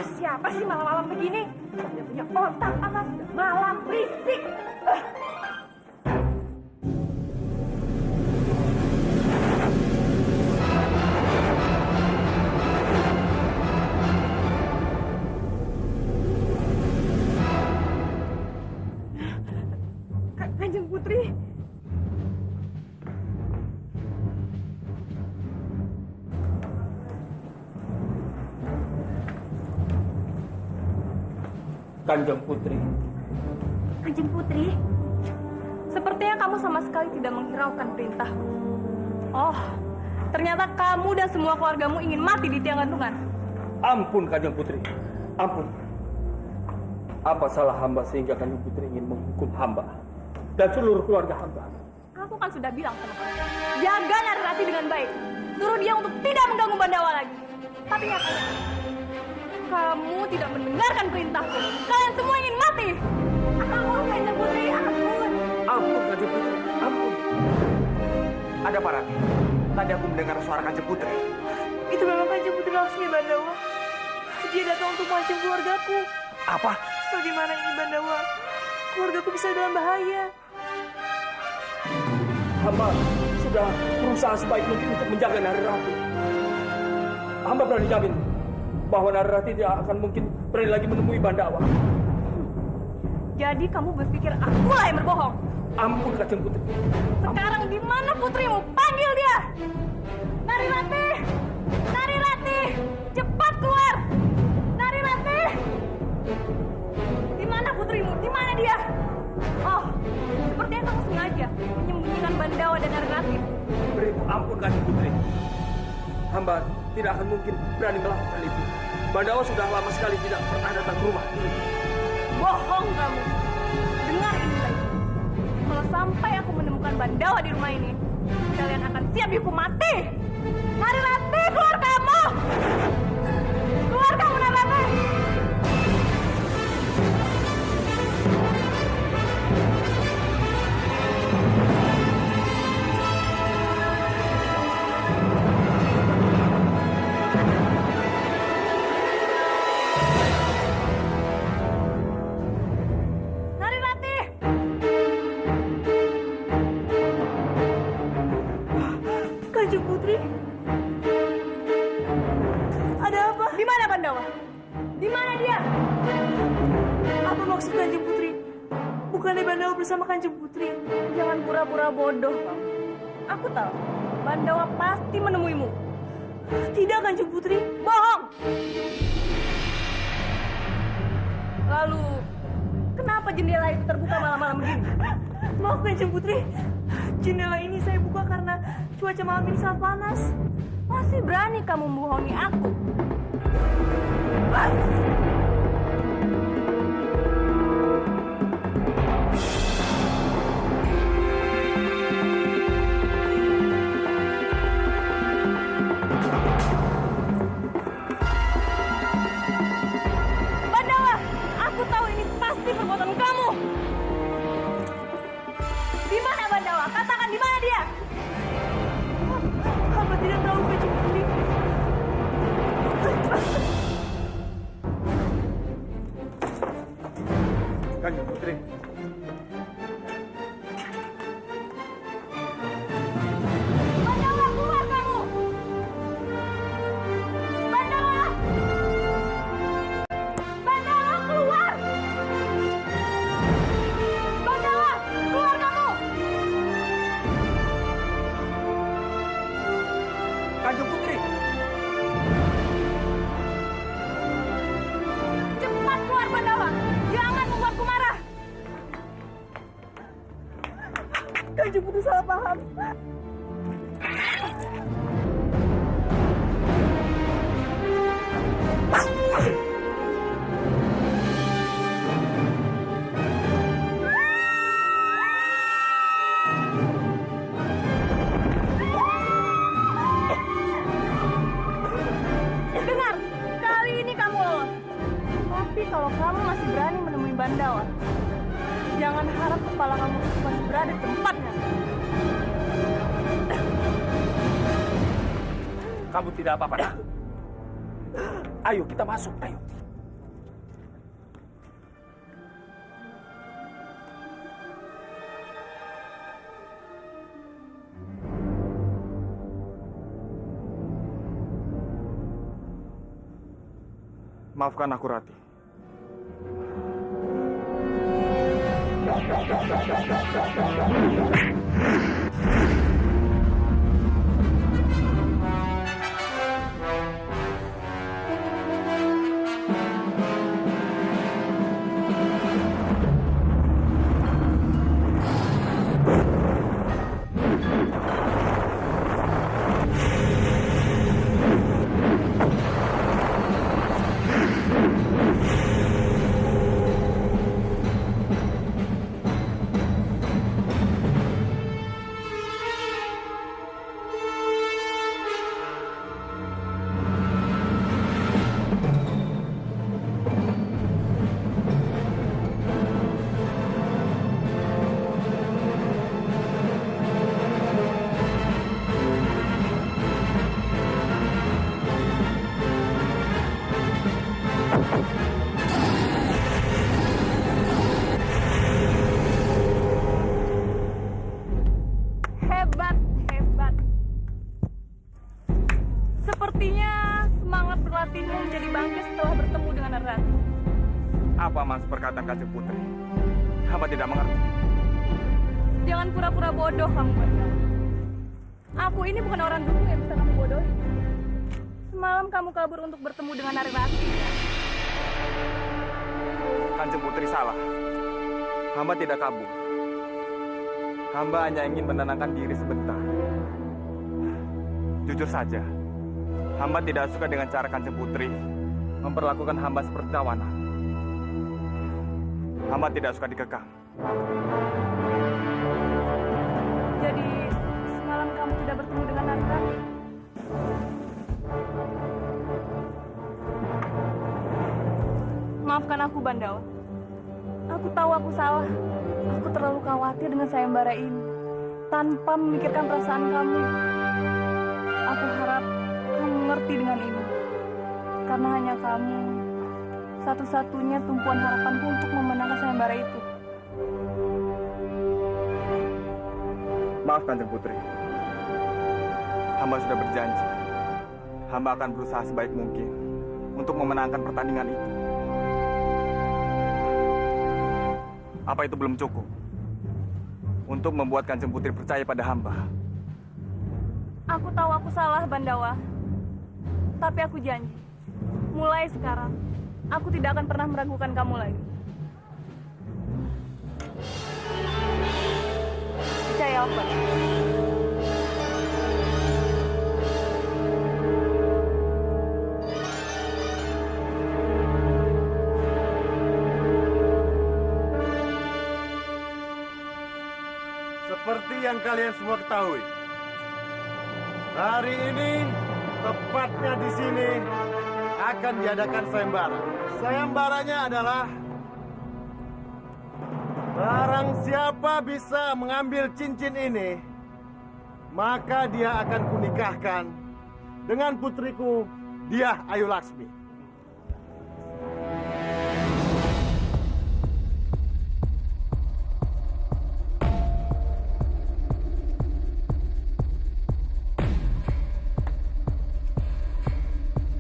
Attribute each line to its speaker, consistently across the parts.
Speaker 1: Siapa sih malam-malam begini? Dia punya otak apa? Malam berisik. Kanjeng Putri.
Speaker 2: Kanjeng Putri.
Speaker 1: Kanjeng Putri, sepertinya kamu sama sekali tidak menghiraukan perintah. Oh, ternyata kamu dan semua keluargamu ingin mati di tiang gantungan.
Speaker 2: Ampun Kanjeng Putri, ampun. Apa salah hamba sehingga Kanjeng Putri ingin menghukum hamba dan seluruh keluarga hamba?
Speaker 1: Aku kan sudah bilang sama kamu, jaga Narirati dengan baik. Suruh dia untuk tidak mengganggu Bandawa lagi. Tapi nyatanya, kamu tidak mendengarkan perintahku. Kalian semua ingin mati. Ampun, Kanjeng Putri, ampun.
Speaker 2: Ampun Kanjeng Putri, ampun.
Speaker 3: Ada apa, Rati? Tadi aku mendengar suara Kanjeng Putri.
Speaker 1: Itu memang Kanjeng Putri Laksmi Bandawa. Dia datang untuk mengancam keluargaku.
Speaker 3: Apa?
Speaker 1: Bagaimana ini Bandawa? Keluargaku bisa dalam bahaya.
Speaker 2: Hamba sudah berusaha sebaik mungkin untuk menjaga Narirati. Hamba berani jamin bahwa Narirati tidak akan mungkin berani lagi menemui Bandawa.
Speaker 1: Jadi kamu berpikir akulah yang berbohong?
Speaker 2: Ampun Kanjeng Putri.
Speaker 1: Sekarang di mana putrimu? Panggil dia. Narirati! Narirati! Cepat keluar! Narirati! Di mana putrimu? Di mana dia? Oh, sepertinya kamu sengaja menyembunyikan Bandawa dan Narirati.
Speaker 2: Beribu ampun Kanjeng Putri. Hamba tidak akan mungkin berani melakukan itu. Bandawa sudah lama sekali tidak pernah datang ke rumah.
Speaker 1: Bohong kamu. Dengar ini baik. Kalau sampai aku menemukan Bandawa di rumah ini, kalian akan siap dihukum mati. Narirati, keluar kamu! Keluar kamu, Narirati! Kanjeng Putri, ada apa? Di mana Bandawa? Di mana dia? Apa maksud Kanjeng Putri? Bukannya Bandawa bersama Kanjeng Putri? Jangan pura-pura bodoh, kamu. Aku tahu, Bandawa pasti menemuimu. Tidak, Kanjeng Putri. Bohong! Lalu, kenapa jendela itu terbuka malam-malam begini? Maaf, Kanjeng Putri. Jendela ini saya buka karena cuaca malam ini sangat panas. Masih berani kamu membohongi aku? Bandawa, aku tahu ini pasti perbuatan kamu. Di mana Bandawa? Katakan di mana dia? Hamba tidak tahu, Kanjeng Putri.
Speaker 2: Kanjeng Putri.
Speaker 1: Cepat keluar Pandawa. Jangan membuatku marah. Kanjeng Putri salah paham. Dengar, kali ini kamu lolos. Tapi kalau kamu masih berani menemui Bandawa, jangan harap kepala kamu masih berada di tempatnya.
Speaker 2: Kamu tidak apa-apa, nak. Ayo kita masuk, ayo.
Speaker 3: Maafkan aku, Rati.
Speaker 1: Hebat, hebat. Sepertinya semangat berlatihmu menjadi bangkit setelah bertemu dengan Rati.
Speaker 3: Apa maksud perkataan Kanjeng Putri? Hamba tidak mengerti.
Speaker 1: Jangan pura-pura bodoh kamu, Bandawa. Aku ini bukan orang dulu yang bisa kamu bodohi. Semalam kamu kabur untuk bertemu dengan Rati.
Speaker 3: Kanjeng Putri salah. Hamba tidak kabur. Hamba hanya ingin menenangkan diri sebentar. Jujur saja, hamba tidak suka dengan cara Kanjeng Putri memperlakukan hamba seperti tawanan. Hamba tidak suka dikekang.
Speaker 1: Jadi, semalam kamu tidak bertemu dengan Rati? Maafkan aku, Bandawa. Aku tahu aku salah. Aku terlalu khawatir dengan sayembara ini, tanpa memikirkan perasaan kamu. Aku harap kamu mengerti dengan ini. Karena hanya kamu, satu-satunya tumpuan harapanku untuk memenangkan sayembara itu.
Speaker 3: Maaf Kanjeng Putri. Hamba sudah berjanji. Hamba akan berusaha sebaik mungkin untuk memenangkan pertandingan itu. Apa itu belum cukup untuk membuat Kanjeng Putri percaya pada hamba?
Speaker 1: Aku tahu aku salah, Bandawa. Tapi aku janji, mulai sekarang, aku tidak akan pernah meragukan kamu lagi. Percaya apa?
Speaker 4: Seperti yang kalian semua ketahui, hari ini, tepatnya di sini, akan diadakan sayembara. Sayembaranya adalah barang siapa bisa mengambil cincin ini, maka dia akan kunikahkan dengan putriku, Diah Ayu Laksmi.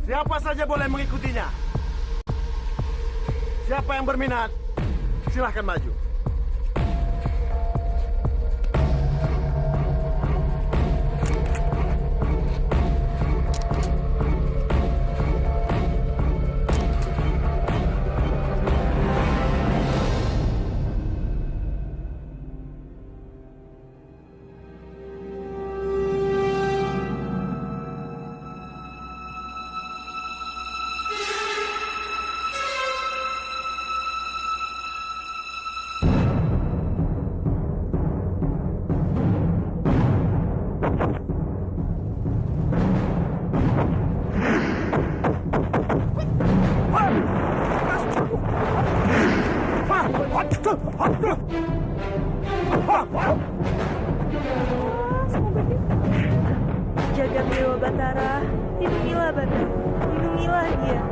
Speaker 4: Siapa saja boleh mengikutinya. Siapa yang berminat, silahkan maju.
Speaker 1: Jagat Dewa Batara, lindungilah Batara, lindungilah dia.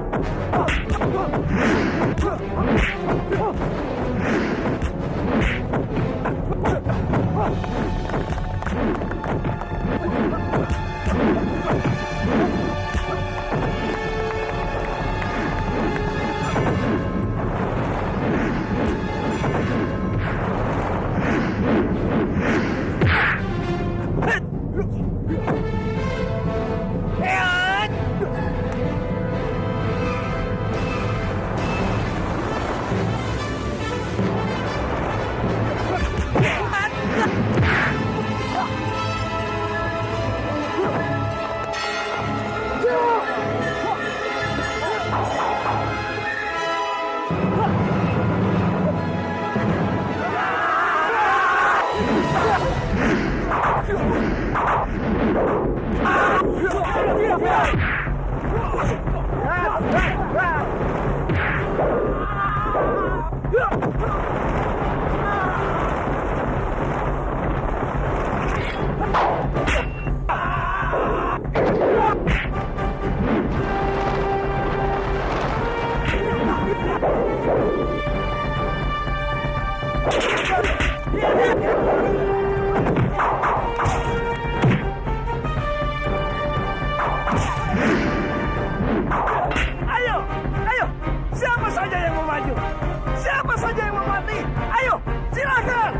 Speaker 2: Ayo, siapa saja yang mau maju? Siapa saja yang mau mati? Ayo, silakan.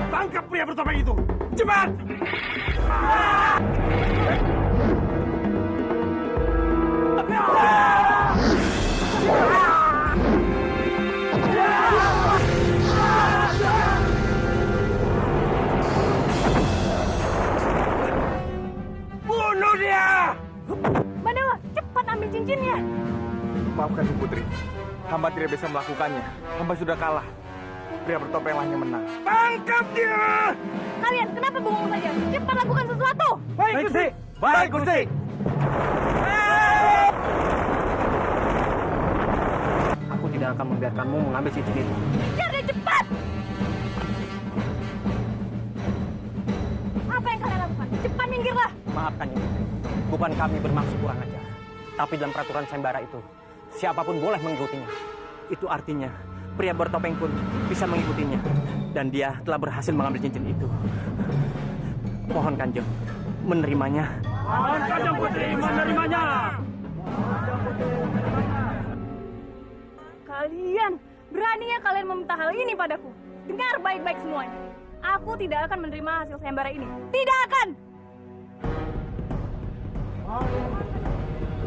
Speaker 2: Tangkap pria bertopeng itu. Cepat! Bunuh dia!
Speaker 1: Bandawa, cepat ambil cincinnya.
Speaker 3: Maafkan Ibu Putri. Hamba tidak bisa melakukannya. Hamba sudah kalah. Pria bertopenglah yang menang.
Speaker 2: Tangkap dia!
Speaker 1: Kalian kenapa bengong saja? Cepat lakukan sesuatu.
Speaker 2: Baik, Gusti. Baik, Gusti.
Speaker 5: Aku tidak akan membiarkanmu mengambil cincin itu.
Speaker 1: Cari cepat. Apa yang kalian lakukan? Cepat minggirlah.
Speaker 5: Maafkan Ibu, bukan kami bermaksud kurang ajar. Tapi dalam peraturan sayembara itu, siapapun boleh mengikutinya. Itu artinya pria bertopeng pun bisa mengikutinya. Dan dia telah berhasil mengambil cincin itu. Mohon Kanjeng, menerimanya.
Speaker 2: Mohon Kanjeng Putri menerimanya.
Speaker 1: Kalian, beraninya kalian meminta hal ini padaku. Dengar baik-baik semuanya. Aku tidak akan menerima hasil sayembara ini. Tidak akan!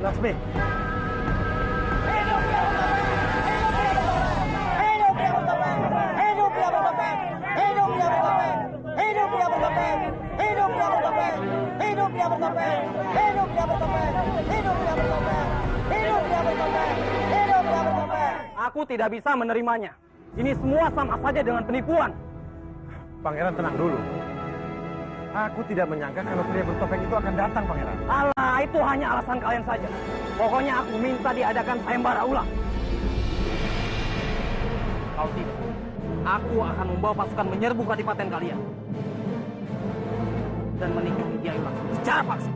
Speaker 5: Laksmi, aku tidak bisa menerimanya. Ini semua sama saja dengan penipuan.
Speaker 4: Pangeran tenang dulu. Aku tidak menyangka kalau pria bertopeng itu akan datang, Pangeran.
Speaker 5: Alah, itu hanya alasan kalian saja. Pokoknya aku minta diadakan sayembara ulang. Kalau tidak, aku akan membawa pasukan menyerbu kadipaten kalian. Dan menikahi dia langsung secara paksa.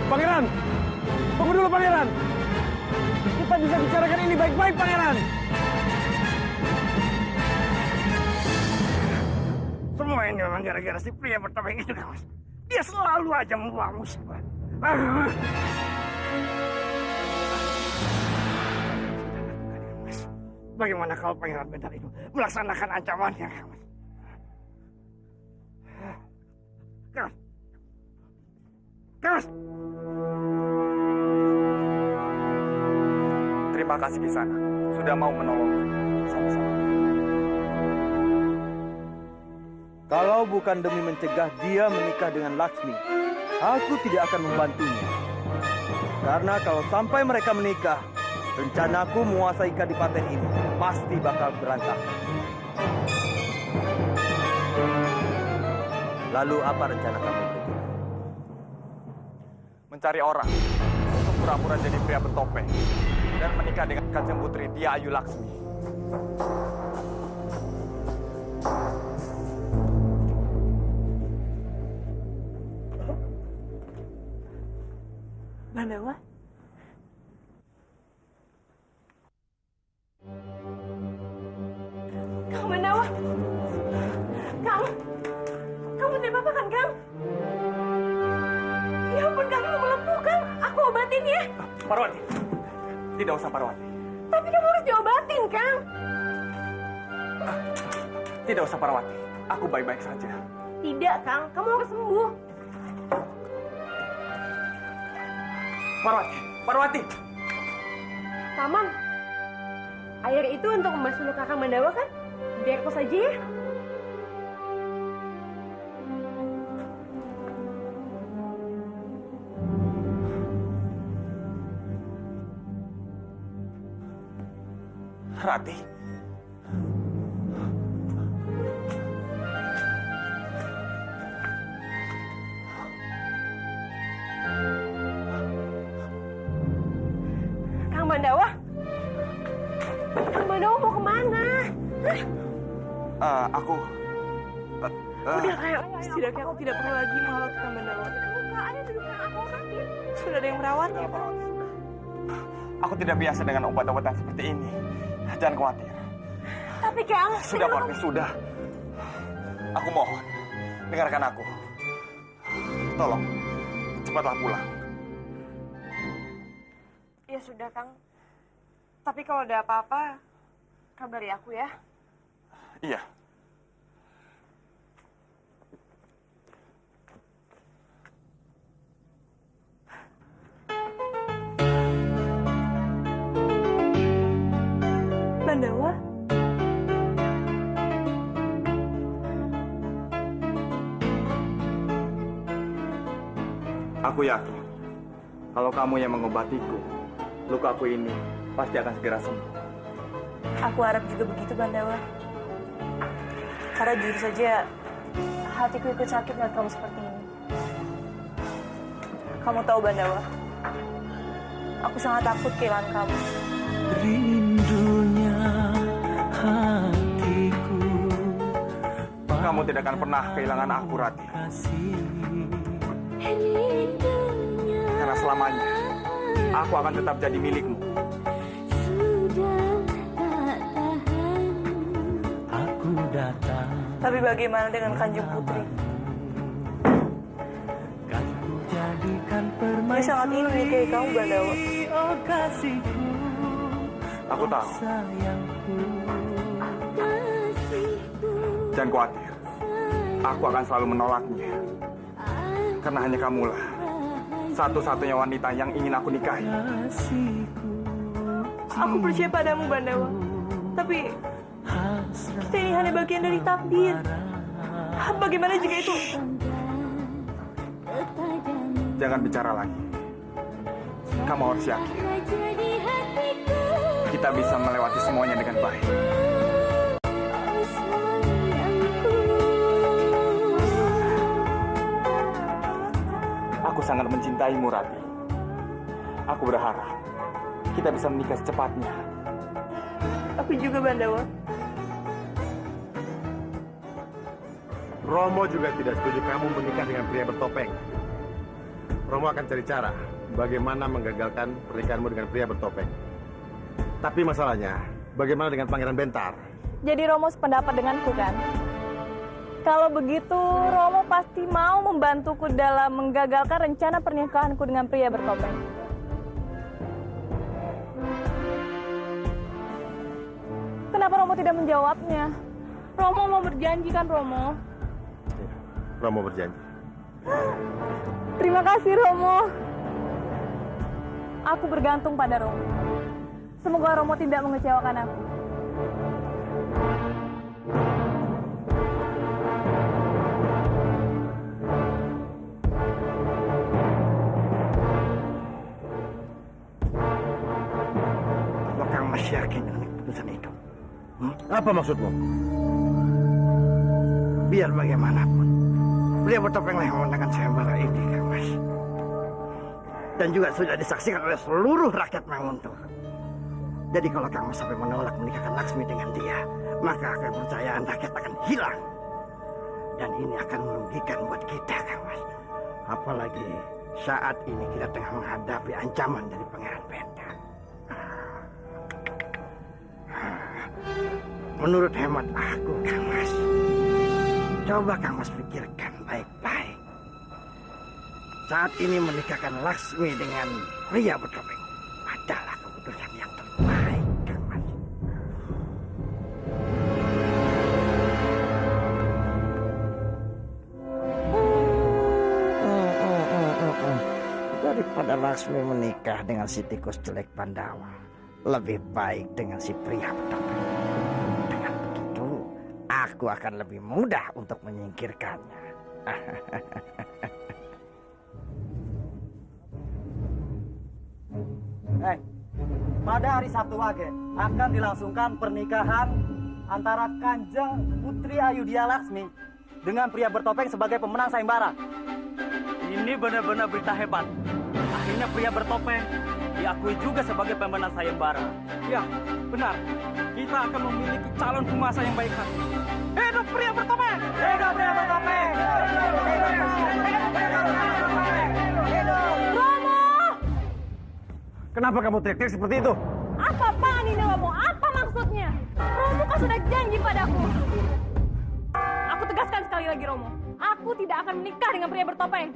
Speaker 4: Pangeran! Tunggu dulu, Pangeran! Kita bisa bicarakan ini baik-baik, Pangeran!
Speaker 2: Semua ini memang gara-gara si pria bertopeng itu, Mas. Dia selalu aja membawa musibah.
Speaker 6: Bagaimana kalau Pangeran Bentar itu melaksanakan ancamannya, Kang? Kang. Kang.
Speaker 3: Terima kasih Kisana sudah mau menolong. Sama-sama.
Speaker 7: Kalau bukan demi mencegah dia menikah dengan Laksmi, aku tidak akan membantunya. Karena kalau sampai mereka menikah, rencanaku menguasai kadipaten ini pasti bakal berantakan. Lalu apa rencana kamu berikutnya?
Speaker 3: Mencari orang untuk pura-pura jadi pria bertopeng dan menikah dengan Kanjeng Putri Dia Ayu Laksmi.
Speaker 1: Bandawa? Kang Bandawa? Kang? Kamu tidak apa-apa kan, Kang? Ya ampun, Kang, kamu melepuh, Kang. Aku obatin ya.
Speaker 3: Parwati, tidak usah Parwati.
Speaker 1: Tapi kamu harus diobatin, Kang.
Speaker 3: Tidak usah Parwati, aku baik-baik saja.
Speaker 1: Tidak, Kang. Kamu harus sembuh.
Speaker 3: Parwati, Parwati.
Speaker 1: Paman, air itu untuk membasuh luka Kang Bandawa kan? Biar aku saja ya.
Speaker 3: Rati.
Speaker 1: Kang Bandawa? Kang Bandawa mau kemana?
Speaker 3: Aku...
Speaker 1: Udah, ayo. Setidaknya aku tidak perlu lagi menghalau Kang Bandawa. Luka, ayo duduk, Kang. Aku sakit. Sudah ada yang merawatnya, Pak.
Speaker 3: Aku tidak biasa dengan obat-obatan seperti ini. Jangan khawatir.
Speaker 1: Tapi, Kang...
Speaker 3: Sudah, Parwati, sudah. Aku mohon, dengarkan aku. Tolong, cepatlah pulang.
Speaker 1: Ya sudah, Kang. Tapi kalau ada apa-apa, kabari aku ya.
Speaker 3: Iya.
Speaker 1: Bandawa?
Speaker 3: Aku yakin, kalau kamu yang mengobatiku, lukaku ini pasti akan segera sembuh.
Speaker 1: Aku harap juga begitu, Bandawa. Karena jujur saja, hatiku ikut sakit melihat kamu seperti ini. Kamu tahu, Bandawa, aku sangat takut kehilangan kamu.
Speaker 7: Rindunya hatiku.
Speaker 3: Kamu tidak akan pernah kehilangan aku, Rati. Karena selamanya, aku akan tetap jadi milikmu.
Speaker 7: Aku datang.
Speaker 1: Tapi bagaimana dengan Kanjeng Putri?
Speaker 7: Kan ku jadikan
Speaker 1: Dia sangat ingin menikahi kamu, Bandawa.
Speaker 7: oh kasihku.
Speaker 3: Aku tahu.
Speaker 7: Sayangku.
Speaker 3: Jangan khawatir. Aku akan selalu menolaknya. Karena hanya kamulah satu-satunya wanita yang ingin aku nikahi.
Speaker 1: Aku percaya padamu, Bandawa. Tapi kita ini hanya bagian dari takdir. Bagaimana jika itu...
Speaker 3: Jangan bicara lagi. Kamu harus yakin. Kita bisa melewati semuanya dengan baik. Aku sangat mencintaimu, Rati. Aku berharap kita bisa menikah secepatnya.
Speaker 1: Aku juga, Bandawa.
Speaker 4: Romo juga tidak setuju kamu menikah dengan pria bertopeng. Romo akan cari cara bagaimana menggagalkan pernikahanmu dengan pria bertopeng. Tapi masalahnya, bagaimana dengan Pangeran Bentar?
Speaker 1: Jadi Romo sependapat denganku kan? Kalau begitu, Romo pasti mau membantuku dalam menggagalkan rencana pernikahanku dengan pria bertopeng. Kenapa Romo tidak menjawabnya? Romo mau berjanji kan, Romo?
Speaker 4: Iya, Romo berjanji.
Speaker 1: Terima kasih, Romo. Aku bergantung pada Romo. Semoga Romo tidak mengecewakan aku.
Speaker 6: Apakah masih yakin dengan keputusan itu?
Speaker 4: Apa maksudmu?
Speaker 6: Biar bagaimanapun, pria bertopeng yang memenangkan sayembara ini, Kang Mas. Dan juga sudah disaksikan oleh seluruh rakyat Manguntuh. Jadi kalau Kang Mas sampai menolak menikahkan Laksmi dengan dia, maka kepercayaan rakyat akan hilang. Dan ini akan merugikan buat kita, Kang Mas. Apalagi saat ini kita tengah menghadapi ancaman dari Pangeran Benta. Menurut hemat aku, Kang Mas, coba Kang Mas pikirkan baik-baik. Saat ini menikahkan Laksmi dengan pria bertopeng adalah keputusan yang terbaik, Kang Mas. Daripada Laksmi menikah dengan si tikus jelek Pandawa, lebih baik dengan si pria bertopeng. Dengan begitu, aku akan lebih mudah untuk menyingkirkannya.
Speaker 5: Pada hari Sabtu Wage akan dilangsungkan pernikahan antara Kanjeng Putri Ayudhya Laksmi dengan pria bertopeng sebagai pemenang sayembara. Ini benar-benar berita hebat. Akhirnya pria bertopeng diakui juga sebagai pemenang sayembara. Ya, benar. Kita akan memiliki calon penguasa yang baik hati. Hidup pria bertopeng! Hidup pria bertopeng!
Speaker 1: Romo!
Speaker 4: Kenapa kamu teriak-teriak seperti itu?
Speaker 1: Apa-apaan ini, Romo? Apa maksudnya? Romo kan sudah janji padaku. Aku tegaskan sekali lagi, Romo. Aku tidak akan menikah dengan pria bertopeng.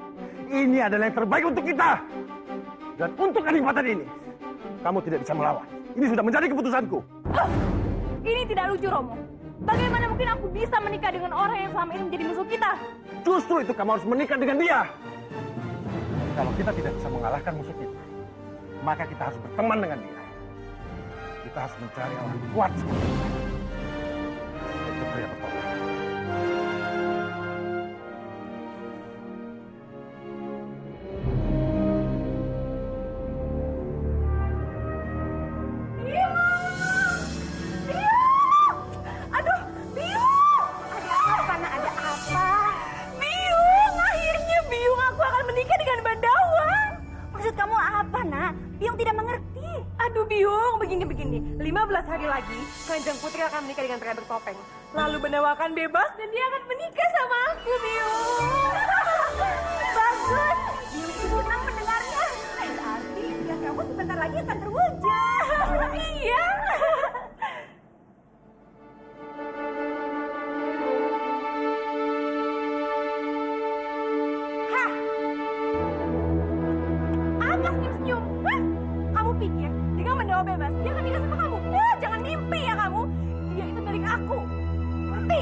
Speaker 4: Ini adalah yang terbaik untuk kita. Dan untuk kenikmatan ini, kamu tidak bisa melawan. Ini sudah menjadi keputusanku.
Speaker 1: Ini tidak lucu, Romo. Bagaimana mungkin aku bisa menikah dengan orang yang selama ini menjadi musuh kita?
Speaker 4: Justru itu kamu harus menikah dengan dia. Kalau kita tidak bisa mengalahkan musuh kita, maka kita harus berteman dengan dia. Kita harus mencari orang kuat seperti dia. Itu pria bertopeng.
Speaker 1: Begini, 15 hari lagi Kanjeng Putri akan menikah dengan pria bertopeng. Lalu Bendawa akan bebas dan dia akan menikah sama aku, Biung. Bagus, Biung senang mendengarnya. Berarti ya kamu sebentar lagi akan terwujud. Iya. Hah? Apa senyum-senyum? Hah? Kamu pikir dengan Bendawa bebas dia akan nikah sama kamu? Ya, jangan mimpi ya kamu. Dia itu milik aku. Ngerti?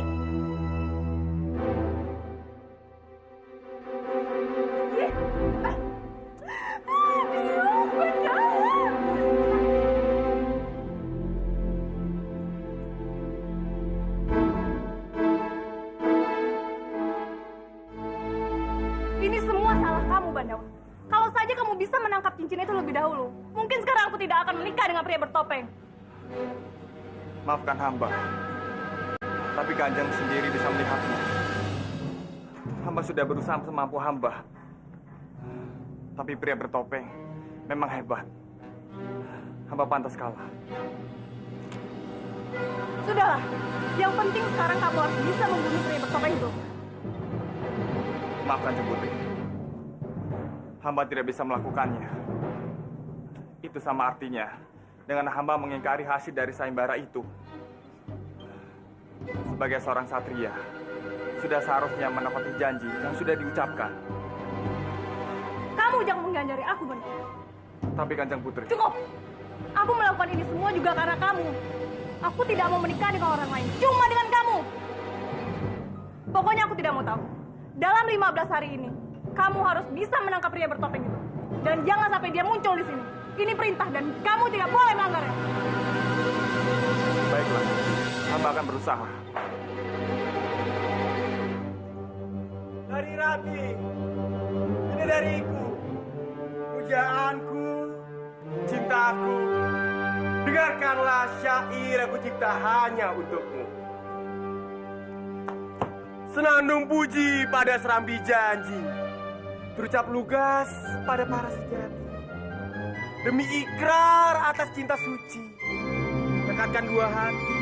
Speaker 1: Biung, Bendawa. Ini semua salah kamu, Bandawa. Kalau saja kamu bisa menangkap cincin itu lebih dahulu, mungkin sekarang aku tidak akan menikah dengan pria bertopeng.
Speaker 3: Maafkan hamba. Tapi Kanjeng sendiri bisa melihatnya. Hamba sudah berusaha semampu hamba. Tapi pria bertopeng memang hebat. Hamba pantas kalah.
Speaker 1: Sudahlah, yang penting sekarang kamu harus bisa membunuh pria bertopeng itu.
Speaker 3: Maaf Kanjeng Putri. Hamba tidak bisa melakukannya. Itu sama artinya dengan hamba mengingkari hasil dari sayembara itu. Sebagai seorang satria, sudah seharusnya menepati janji yang sudah diucapkan.
Speaker 1: Kamu jangan mengganjari aku, Bandawa.
Speaker 3: Tapi Kanjeng Putri,
Speaker 1: Cukup! Aku melakukan ini semua juga karena kamu. Aku tidak mau menikah dengan orang lain, cuma dengan kamu. Pokoknya aku tidak mau tahu. Dalam 15 hari ini, kamu harus bisa menangkap pria bertopeng itu. Dan jangan sampai dia muncul di sini. Ini perintah dan kamu tidak boleh melanggarnya.
Speaker 3: Baiklah, hamba akan berusaha.
Speaker 7: Dari Rati, ini dariku, pujaanku, cintaku. Dengarkanlah syair aku cipta hanya untukmu. Senandung puji pada serambi janji, terucap lugas pada para sejati. Demi ikrar atas cinta suci, tekadkan dua hati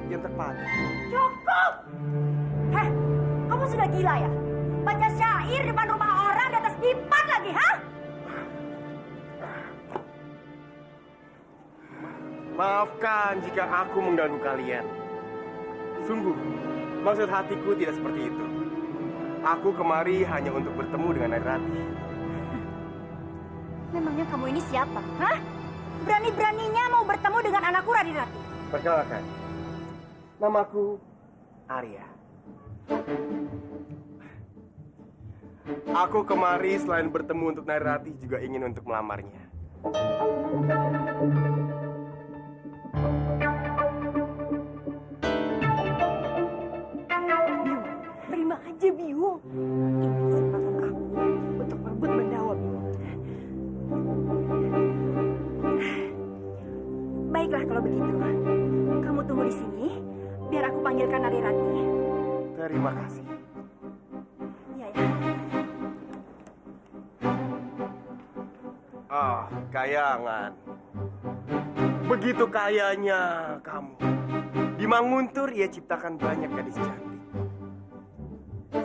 Speaker 7: yang terpadu.
Speaker 1: Cukup! Heh, kamu sudah gila ya? Baca syair depan rumah orang di atas dipan lagi, ha?
Speaker 7: Maafkan jika aku mengganggu kalian. Sungguh, maksud hatiku tidak seperti itu. Aku kemari hanya untuk bertemu dengan Narirati.
Speaker 1: Memangnya kamu ini siapa, hah? Berani-beraninya mau bertemu dengan anakku Narirati.
Speaker 7: Perkenalkan, namaku Arya. Aku kemari selain bertemu untuk Narirati juga ingin untuk melamarnya.
Speaker 1: Biung, terima aja Biung. Ini kesempatan aku untuk merebut Bendawa, Biung. Baiklah kalau begitu. Kamu tunggu di sini, biar aku panggilkan Narirati.
Speaker 7: Terima kasih.
Speaker 1: Iya ya.
Speaker 7: Ah, kayangan. Begitu kayanya kamu. Di Manguntur ia ciptakan banyak gadis cantik.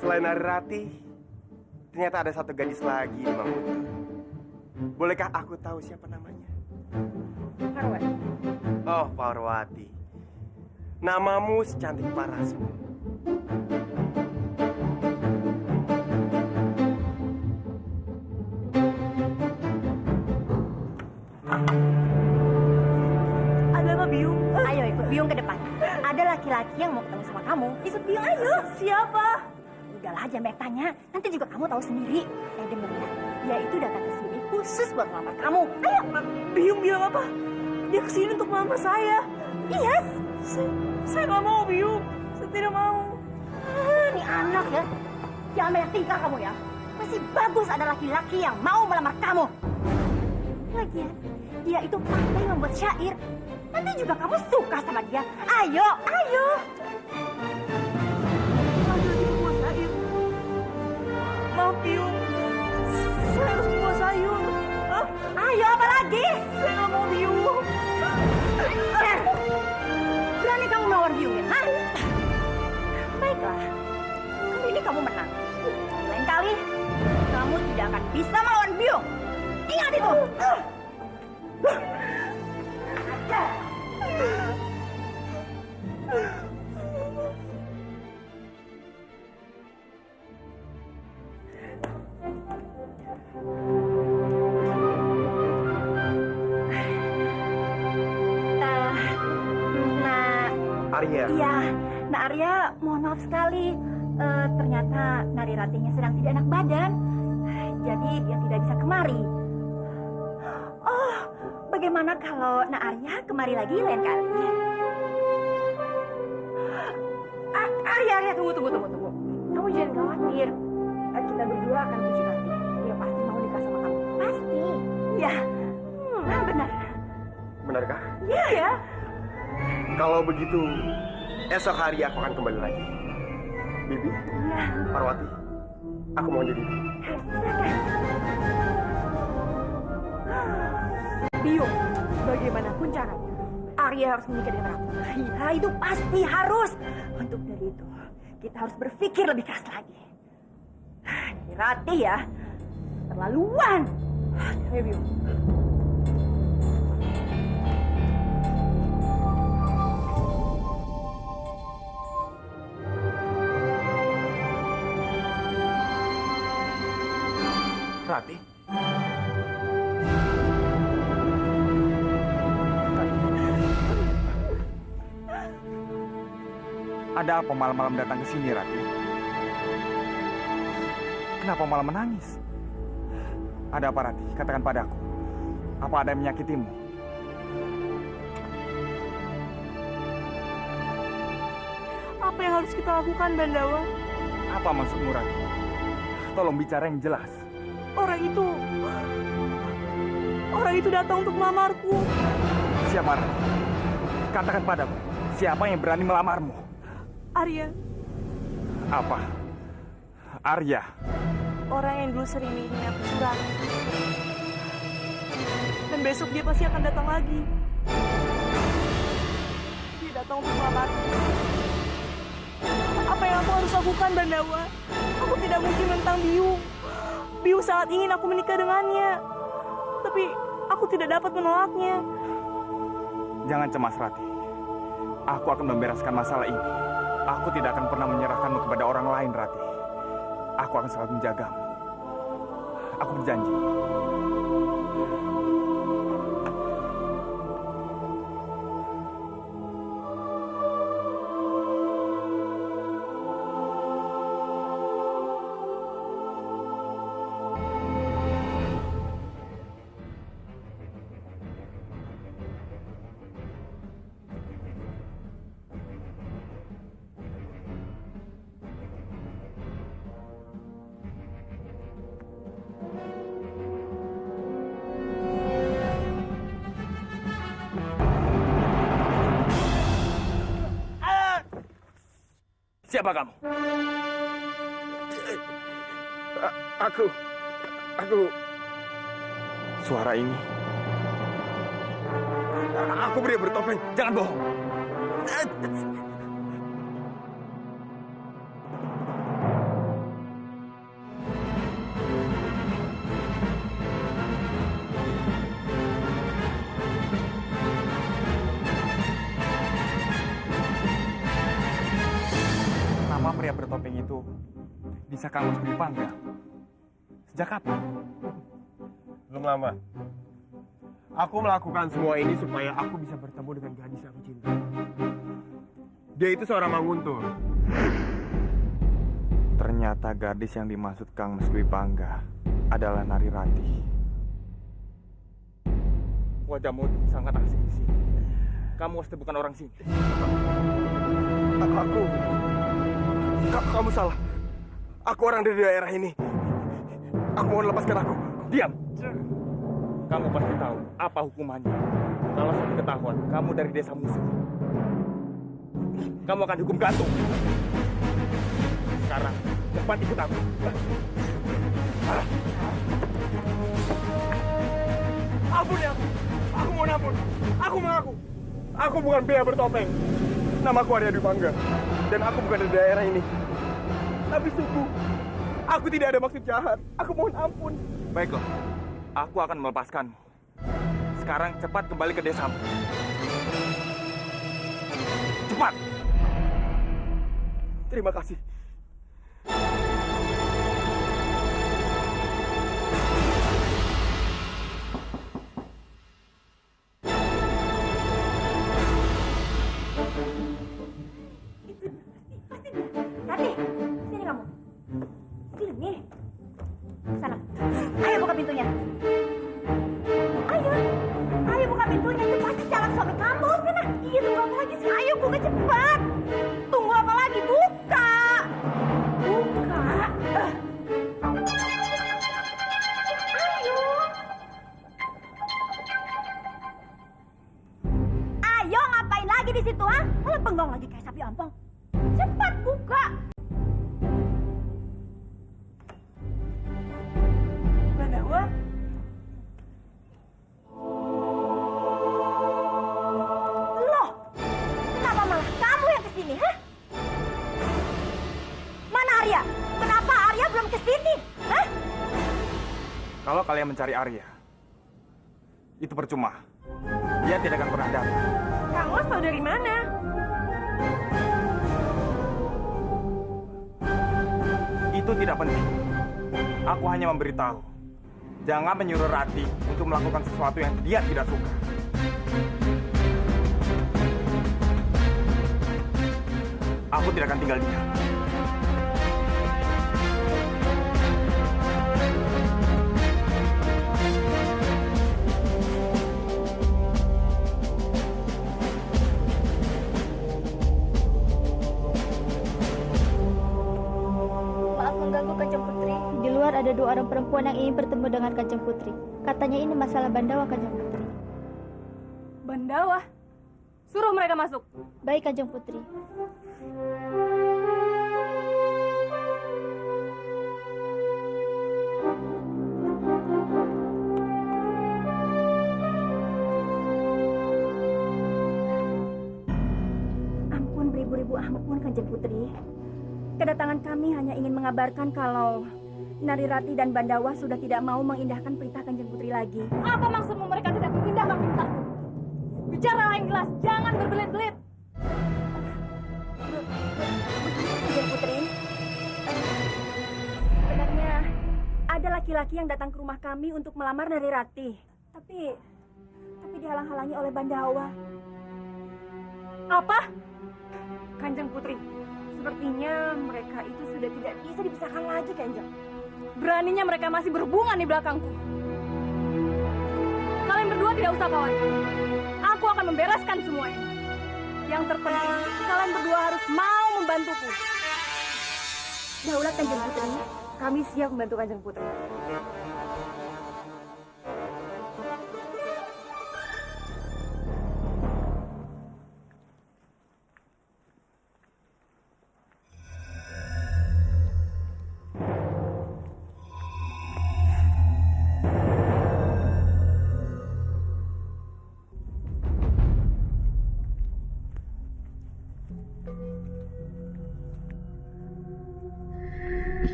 Speaker 7: Selain Narirati, ternyata ada satu gadis lagi di Manguntur. Bolehkah aku tahu siapa namanya?
Speaker 1: Parwati.
Speaker 7: Oh, Parwati. Namamu secantik parasmu.
Speaker 1: Ada apa, Biung? Ayo ikut Biung ke depan. Ada laki-laki yang mau ketemu sama kamu. Ikut Biung ayo. Siapa? Udahlah, jangan banyak tanya. Nanti juga kamu tahu sendiri. Denger ya. Dia itu datang ke sini khusus buat melamar kamu. Ayo. Biung bilang apa? Dia kesini untuk melamar saya. Iya. Saya nggak mau, Biung. Saya tidak mau. Ini anak ya. Jangan banyak tingkah kamu ya. Masih bagus ada laki-laki yang mau melamar kamu. Lagian, dia itu pandai membuat syair. Nanti juga kamu suka sama dia. Ayo, ayo. Ada dia membuat syair. Maaf, Biung. Saya harus membuat sayur. Hah? Ayo, apa lagi? Saya nggak mau, Biung. Berani kamu melawan Biung ya? Hah? Baiklah. Kali ini kamu menang. Lain kali, kamu tidak akan bisa melawan Biung. Ingat itu.
Speaker 7: Arya.
Speaker 1: Iya, Nak Arya, mohon maaf sekali. Ternyata Nariratinya sedang tidak enak badan. Jadi dia tidak bisa kemari. Oh, bagaimana kalau Nak Arya kemari lagi lain kali? Arya, tunggu. Kamu jangan khawatir. Kita berdua akan tuju nanti. Dia pasti mau nikah sama kamu. Pasti. Ya. Benar.
Speaker 7: Benarkah?
Speaker 1: Iya ya.
Speaker 7: Kalau begitu, esok hari aku akan kembali lagi. Bibi,
Speaker 1: Iya.
Speaker 7: Parwati, aku mau jadi Bibi.
Speaker 1: Biung, bagaimanapun caranya, Arya harus menikah dengan aku. Iya, itu pasti harus. Untuk dari itu, kita harus berpikir lebih keras lagi. Rati ya, terlaluan. Ayo, Biung.
Speaker 7: Rati.
Speaker 3: Ada apa malam-malam datang ke sini, Rati? Kenapa malah menangis? Ada apa, Rati? Katakan padaku. Apa ada yang menyakitimu?
Speaker 1: Apa yang harus kita lakukan, Bandawa?
Speaker 3: Apa maksudmu, Rati? Tolong bicara yang jelas.
Speaker 1: Orang itu datang untuk melamarku.
Speaker 3: Siapa, Rati? Katakan padaku. Siapa yang berani melamarmu?
Speaker 1: Arya,
Speaker 3: Apa? Arya?
Speaker 1: orang yang dulu sering mengirim aku surat. Dan besok dia pasti akan datang lagi. Dia datang untuk melamarku. Apa yang aku harus lakukan, Bandawa? Aku tidak mungkin menentang Biu. Biu sangat ingin aku menikah dengannya. Tapi aku tidak dapat menolaknya.
Speaker 3: Jangan cemas, Rati. Aku akan membereskan masalah ini. Aku tidak akan pernah menyerahkanmu kepada orang lain, Rati. Aku akan selalu menjagamu. Aku berjanji. Siapa kamu?
Speaker 4: Aku...
Speaker 3: Suara ini.
Speaker 4: Aku pria bertopeng.
Speaker 3: Jangan bohong. Nama pria bertopeng itu bisa kamu dipanggil. Sejak kapan?
Speaker 4: Belum lama. Aku melakukan semua ini supaya aku bisa bertemu dengan gadis yang aku cintai. Dia itu seorang Manguntul.
Speaker 3: Ternyata gadis yang dimaksud Kang Mas Dwi Pangga adalah Nari Rati. Wajahmu sangat asing di sini. Kamu pasti bukan orang sini.
Speaker 4: Kamu salah. Aku orang dari daerah ini. Aku mohon lepaskan aku.
Speaker 3: Diam. Kamu pasti tahu apa hukumannya. Kalau sampai ketahuan kamu dari desa musuh, kamu akan dihukum gantung. Sekarang cepat ikut aku.
Speaker 4: Ampun ya. Aku mohon ampun. Aku mengaku. Aku bukan pria bertopeng. Namaku Arya Dwi Pangga. Dan aku bukan dari daerah ini. Tapi sungguh, aku tidak ada maksud jahat. Aku mohon ampun.
Speaker 3: Baiklah, aku akan melepaskanmu. Sekarang cepat kembali ke desamu. Cepat!
Speaker 4: Terima kasih.
Speaker 1: Rati, sini kamu. Sini. Sana. Ayo buka pintunya. Ayo buka pintunya. Itu pasti calon suami kamu. Sana. Iya, tunggu apa lagi sih? Ayo buka cepat. Tunggu apa lagi? Buka. Buka. Ayo ngapain lagi di situ, ah? Malah bengong lagi kayak sapi ompong. Cepat buka. Bandawa. Loh, kenapa malah kamu yang kesini, hah? Mana Arya? Kenapa Arya belum kesini, hah?
Speaker 3: Kalau kalian mencari Arya, itu percuma. Dia tidak akan pernah datang.
Speaker 1: Kang Mas tahu dari mana?
Speaker 3: Itu tidak penting. Aku hanya memberitahu. Jangan menyuruh Rati untuk melakukan sesuatu yang dia tidak suka. aku tidak akan tinggal diam.
Speaker 8: Maaf mengganggu Kanjeng Putri. Di luar ada 2 orang perempuan yang ingin bertemu dengan Kanjeng Putri. Katanya ini masalah Bandawa, Kanjeng Putri.
Speaker 1: Bandawa? Suruh mereka masuk.
Speaker 8: Baik, Kanjeng Putri.
Speaker 1: Ampun beribu-ribu ampun Kanjeng Putri. Kedatangan kami hanya ingin mengabarkan kalau Nari Rati dan Bandawa sudah tidak mau mengindahkan perintah Kanjeng Putri lagi. Apa maksudmu mereka tidak mengindahkan perintahku? Bicara yang jelas, jangan berbelit-belit. Kanjeng Putri, sebenarnya ada laki-laki yang datang ke rumah kami untuk melamar Nari Rati. Tapi dihalang-halangi oleh Bandawa. Apa? Kanjeng Putri, sepertinya mereka itu sudah tidak bisa dipisahkan lagi, Kanjeng. Beraninya mereka masih berhubungan di belakangku. Kalian berdua tidak usah khawatir. Aku akan membereskan semua ini. Yang terpenting, kalian berdua harus mau membantuku. Daulat Kanjeng Putri, kami siap membantu Kanjeng Putri.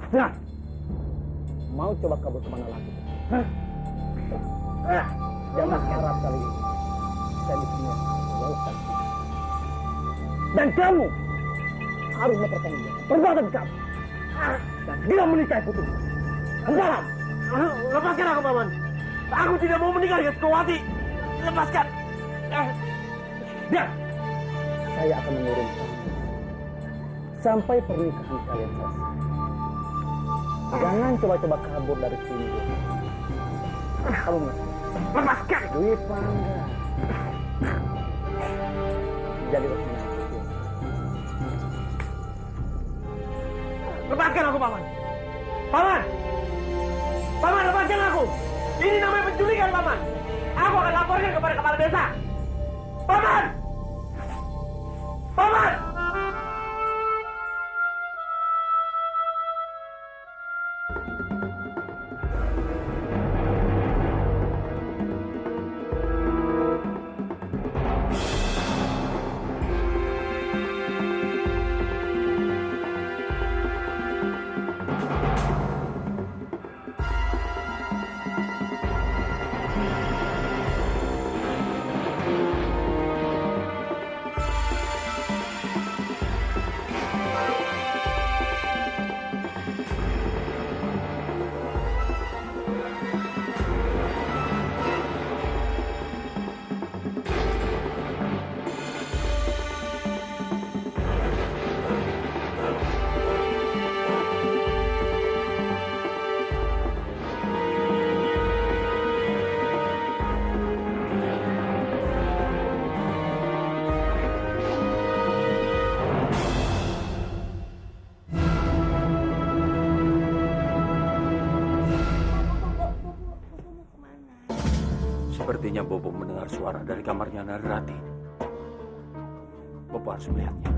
Speaker 6: Nah, mau coba kabur kemana lagi? Jangan harap kali ini saya bisa meloloskan. Dan kamu harus mempertanggungjawabkan perbuatan kamu. Dan segera menikahi putri. Sekarang.
Speaker 2: Lepaskan aku, Paman. Aku tidak mau menikah dengan Sukawati. Lepaskan.
Speaker 6: Dan saya akan mengurung kamu sampai pernikahan kalian selesai. Jangan coba-coba kabur dari sini. Kamu mengerti?
Speaker 2: Lepaskan.
Speaker 6: Dwi Pangga. Jadi urusan aku.
Speaker 2: Lepaskan aku, Paman. Paman! Paman, lepaskan aku! Ini namanya penculikan, Paman! Aku akan laporkan kepada kepala desa! Paman! Paman!
Speaker 9: Sepertinya Bobo mendengar suara dari kamarnya Narirati. Bobo harus melihatnya.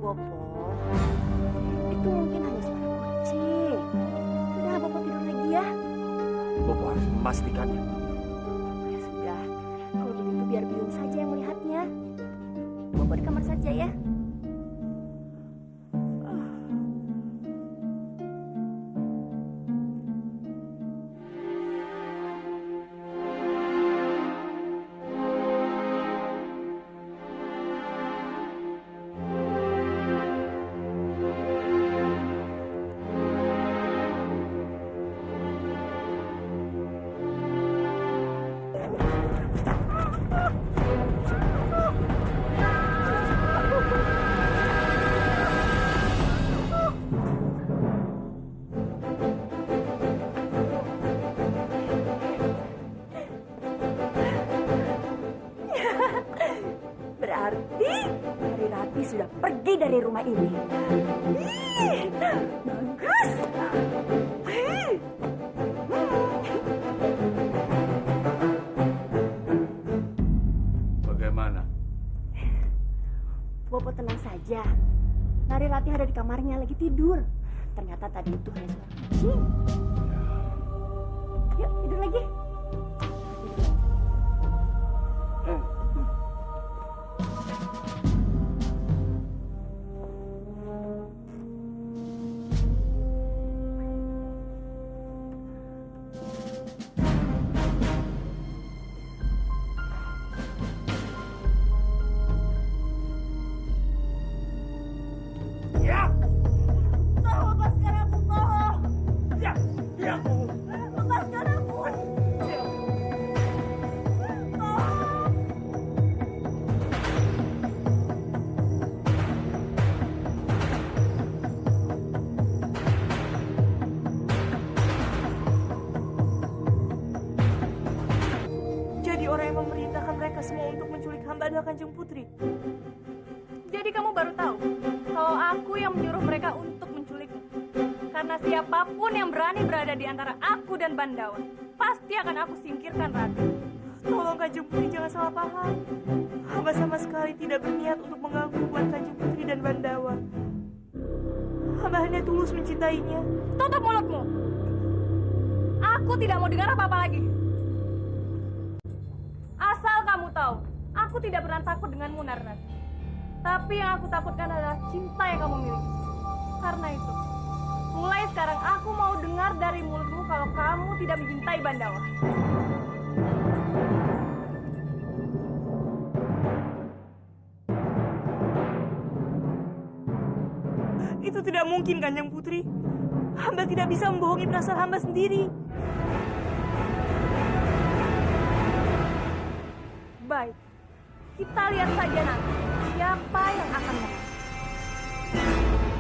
Speaker 1: Bobo, itu mungkin hanya suara kucing. Sudah, Bobo tidur lagi ya.
Speaker 9: Bobo harus memastikannya.
Speaker 1: Ya sudah, kalau begitu biar Biung saja yang melihatnya. Bobo di kamar saja ya. Berarti Narirati sudah pergi dari rumah ini. Bagus.
Speaker 9: Bagaimana?
Speaker 1: Bobo tenang saja. Narirati ada di kamarnya lagi tidur. Ternyata tadi itu hanya suara kucing. Yuk, tidur lagi.
Speaker 10: orang yang memerintahkan mereka semua untuk menculik hamba adalah Kanjeng Putri. Jadi kamu baru tahu kalau aku yang menyuruh mereka untuk menculikku. Karena siapapun yang berani berada di antara aku dan Bandawa, pasti akan aku singkirkan, Ratu. Tolong Kanjeng Putri jangan salah paham. Hamba sama sekali tidak berniat untuk mengganggu hubungan Kanjeng Putri dan Bandawa. Hamba hanya tulus mencintainya. Tutup mulutmu. Aku tidak mau dengar apa-apa lagi. Asal kamu tahu, aku tidak pernah takut denganmu, Narnat. Tapi yang aku takutkan adalah cinta yang kamu miliki. Karena itu, mulai sekarang aku mau dengar dari mulutmu kalau kamu tidak mencintai Bandawa.
Speaker 1: Itu tidak mungkin, Kanjeng Putri. Hamba tidak bisa membohongi perasaan hamba sendiri.
Speaker 10: Baik, kita lihat saja nanti siapa yang akan menang.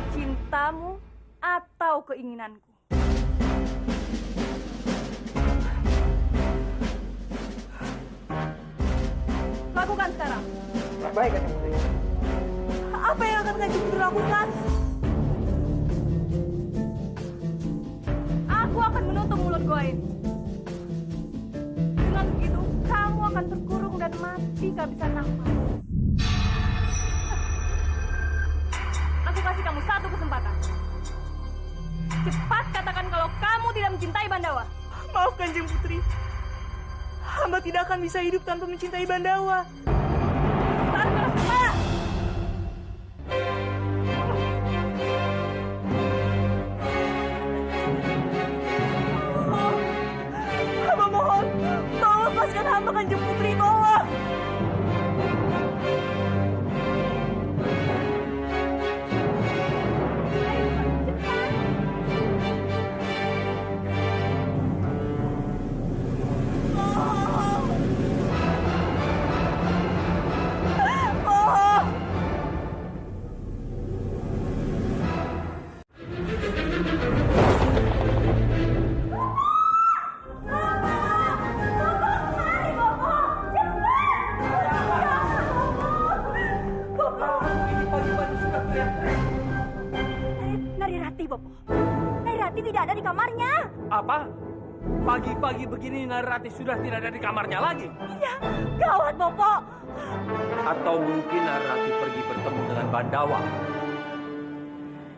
Speaker 10: Cintamu atau keinginanku. Lakukan sekarang.
Speaker 6: Baik, Kanjeng Putri.
Speaker 1: Apa yang akan Kanjeng Putri lakukan?
Speaker 10: Aku akan menutup mulut gua ini. Dengan begitu, kamu akan terkurung dan mati kehabisan nafas. Aku kasih kamu satu kesempatan. Cepat katakan kalau kamu tidak mencintai Bandawa.
Speaker 1: Maaf, Kanjeng Putri. Hamba tidak akan bisa hidup tanpa mencintai Bandawa.
Speaker 10: Sarkasma!
Speaker 1: Hamba mohon, tolong lepaskan hamba, Kanjeng Putri, tolong.
Speaker 10: Narirati, Bopo. Narirati tidak ada di kamarnya.
Speaker 2: Apa? Pagi-pagi begini Narirati sudah tidak ada di kamarnya lagi?
Speaker 10: Iya, gawat, Bopo.
Speaker 9: Atau mungkin Narirati pergi bertemu dengan Bandawa.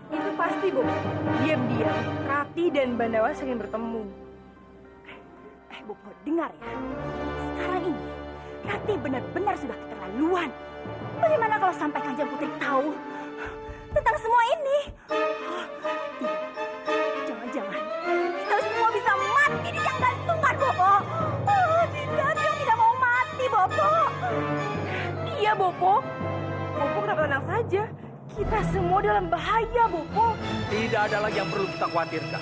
Speaker 10: Itu pasti, Bopo. Diam-diam, Rati dan Bandawa sering bertemu. Bopo, dengar ya. Sekarang ini, Rati benar-benar sudah keterlaluan. Bagaimana kalau sampai Kanjeng Putri tahu tentang semua ini? Jangan-jangan kita semua bisa mati di tiang gantungan, Bopo. Tidak, dia tidak mau mati, Bopo. Iya, Bopo. Bopo kenapa tenang saja? Kita semua dalam bahaya, Bopo.
Speaker 2: Tidak ada lagi yang perlu kita khawatirkan.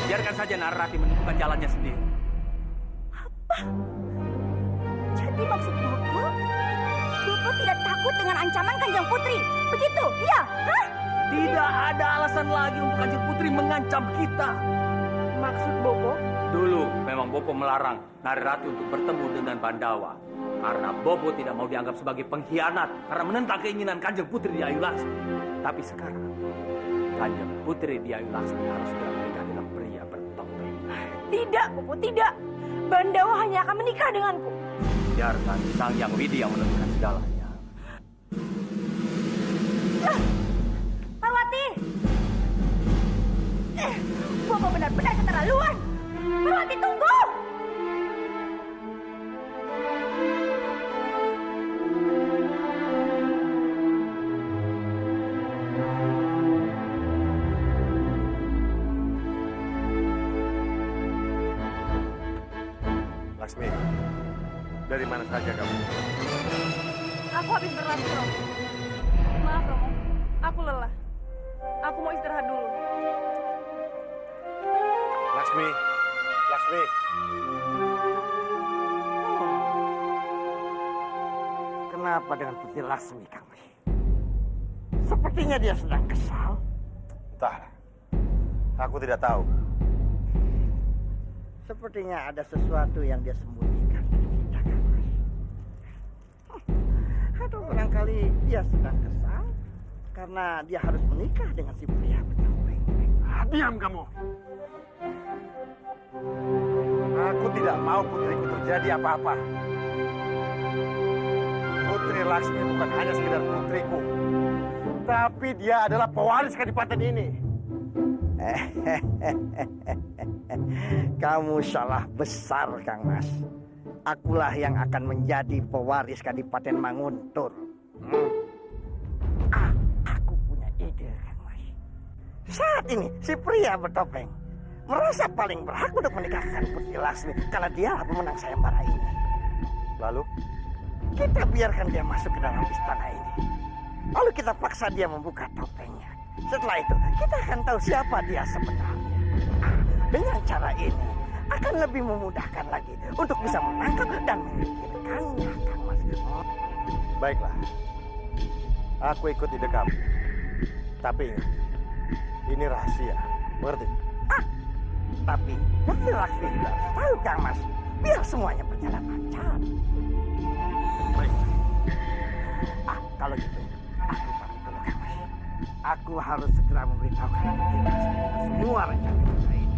Speaker 2: Biarkan saja Narirati menentukan jalannya sendiri.
Speaker 10: Apa? Jadi maksud Bopo? Bopo tidak takut dengan ancaman Kanjeng Putri? Begitu? Iya? Hah?
Speaker 2: Tidak ada alasan lagi untuk Kanjeng Putri mengancam kita.
Speaker 10: Maksud Bopo?
Speaker 9: Dulu memang Bopo melarang Narirati untuk bertemu dengan Bandawa. Karena Bopo tidak mau dianggap sebagai pengkhianat karena menentang keinginan Kanjeng Putri di Ayu Laksmi. Tapi sekarang, Kanjeng Putri di Ayu Laksmi harus segera menikah dengan pria bertopeng.
Speaker 10: Tidak, Bopo, tidak. Bandawa hanya akan menikah denganku.
Speaker 9: Biarkan Sang Yang Widi yang menentukan segalanya.
Speaker 10: Parwati! Bopo benar-benar keterlaluan. Parwati, tunggu!
Speaker 4: Laksmi, dari mana saja kamu?
Speaker 10: Aku habis berlatih, Romo. Maaf, Romo. Aku lelah. Aku mau istirahat dulu.
Speaker 4: Laksmi, Laksmi.
Speaker 6: Kenapa dengan Putri Laksmi, Kang? Sepertinya dia sedang kesal.
Speaker 4: Entah, aku tidak tahu.
Speaker 6: Sepertinya ada sesuatu yang dia sembunyikan dari kita, Kang. Atau barangkali dia sedang kesal karena dia harus menikah dengan si pria bertopeng.
Speaker 4: Diam kamu. Aku tidak mau putriku terjadi apa-apa. Putri Laksmi bukan hanya sekedar putriku, tapi dia adalah pewaris kadipaten ini.
Speaker 6: Kamu salah besar, Kang Mas. Akulah yang akan menjadi pewaris Kadipaten Manguntur. Saat ini si pria bertopeng merasa paling berhak untuk menikahkan Putri Laksmi karena dialah pemenang sayembara ini.
Speaker 4: Lalu?
Speaker 6: Kita biarkan dia masuk ke dalam istana ini. Lalu kita paksa dia membuka topengnya. Setelah itu, kita akan tahu siapa dia sebenarnya. Dengan cara ini, akan lebih memudahkan lagi untuk bisa menangkap dan menyingkirkannya, Kang Mas.
Speaker 4: Baiklah. Aku ikut ide kamu. Tapi ingat, ini rahasia. Mengerti?
Speaker 6: Tapi, Putri Laksmi juga harus tahu, Kang Mas. Biar semuanya berjalan lancar.
Speaker 4: Baik.
Speaker 6: Kalau gitu, aku pamit dulu, Kang Mas. Aku harus segera memberitahukan Putri Laksmi semua rencana kita ini.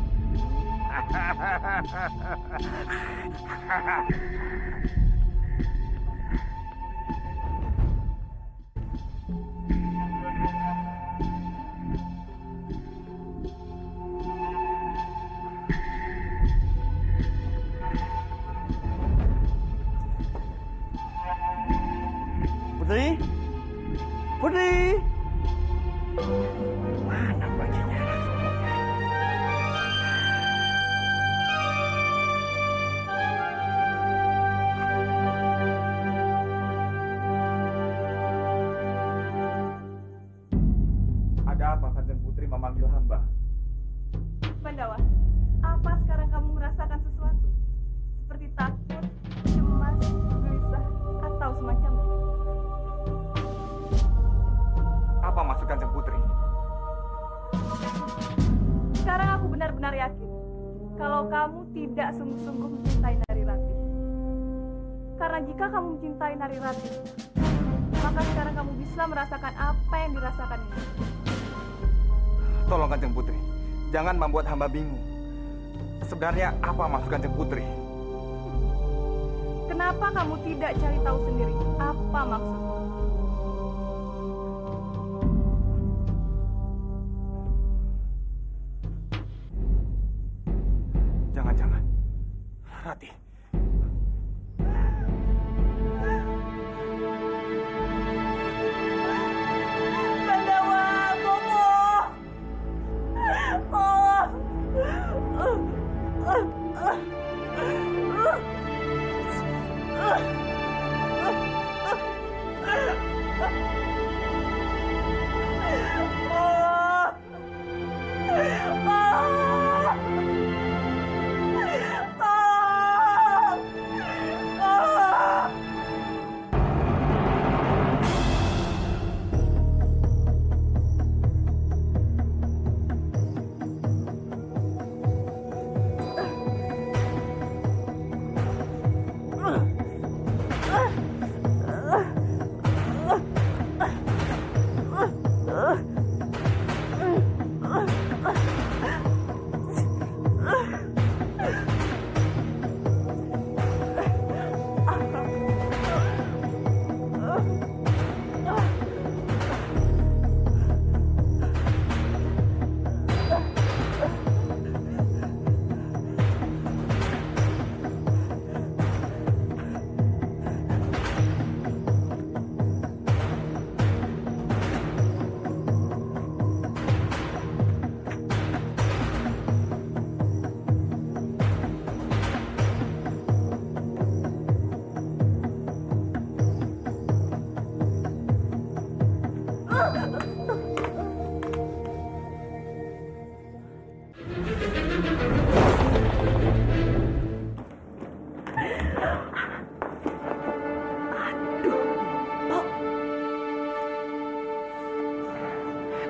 Speaker 6: Putri? Putri? Mana bajunya Rasulullah?
Speaker 3: Ada apa Kanjeng Putri memanggil hamba?
Speaker 10: Bandawa, apa sekarang kamu merasakan sesuatu? Seperti takut, cemas, gelisah, atau semacamnya?
Speaker 3: Apa maksud Kanjeng Putri?
Speaker 10: Sekarang aku benar-benar yakin kalau kamu tidak sungguh-sungguh mencintai Nari Ratih. Karena jika kamu mencintai Nari Ratih, maka sekarang kamu bisa merasakan apa yang dirasakan ini.
Speaker 3: Tolong Kanjeng Putri, jangan membuat hamba bingung. Sebenarnya apa maksud Kanjeng Putri?
Speaker 10: Kenapa kamu tidak cari tahu sendiri apa maksudnya?
Speaker 3: Jangan-jangan Ratih.
Speaker 1: Bandawa, Bobo.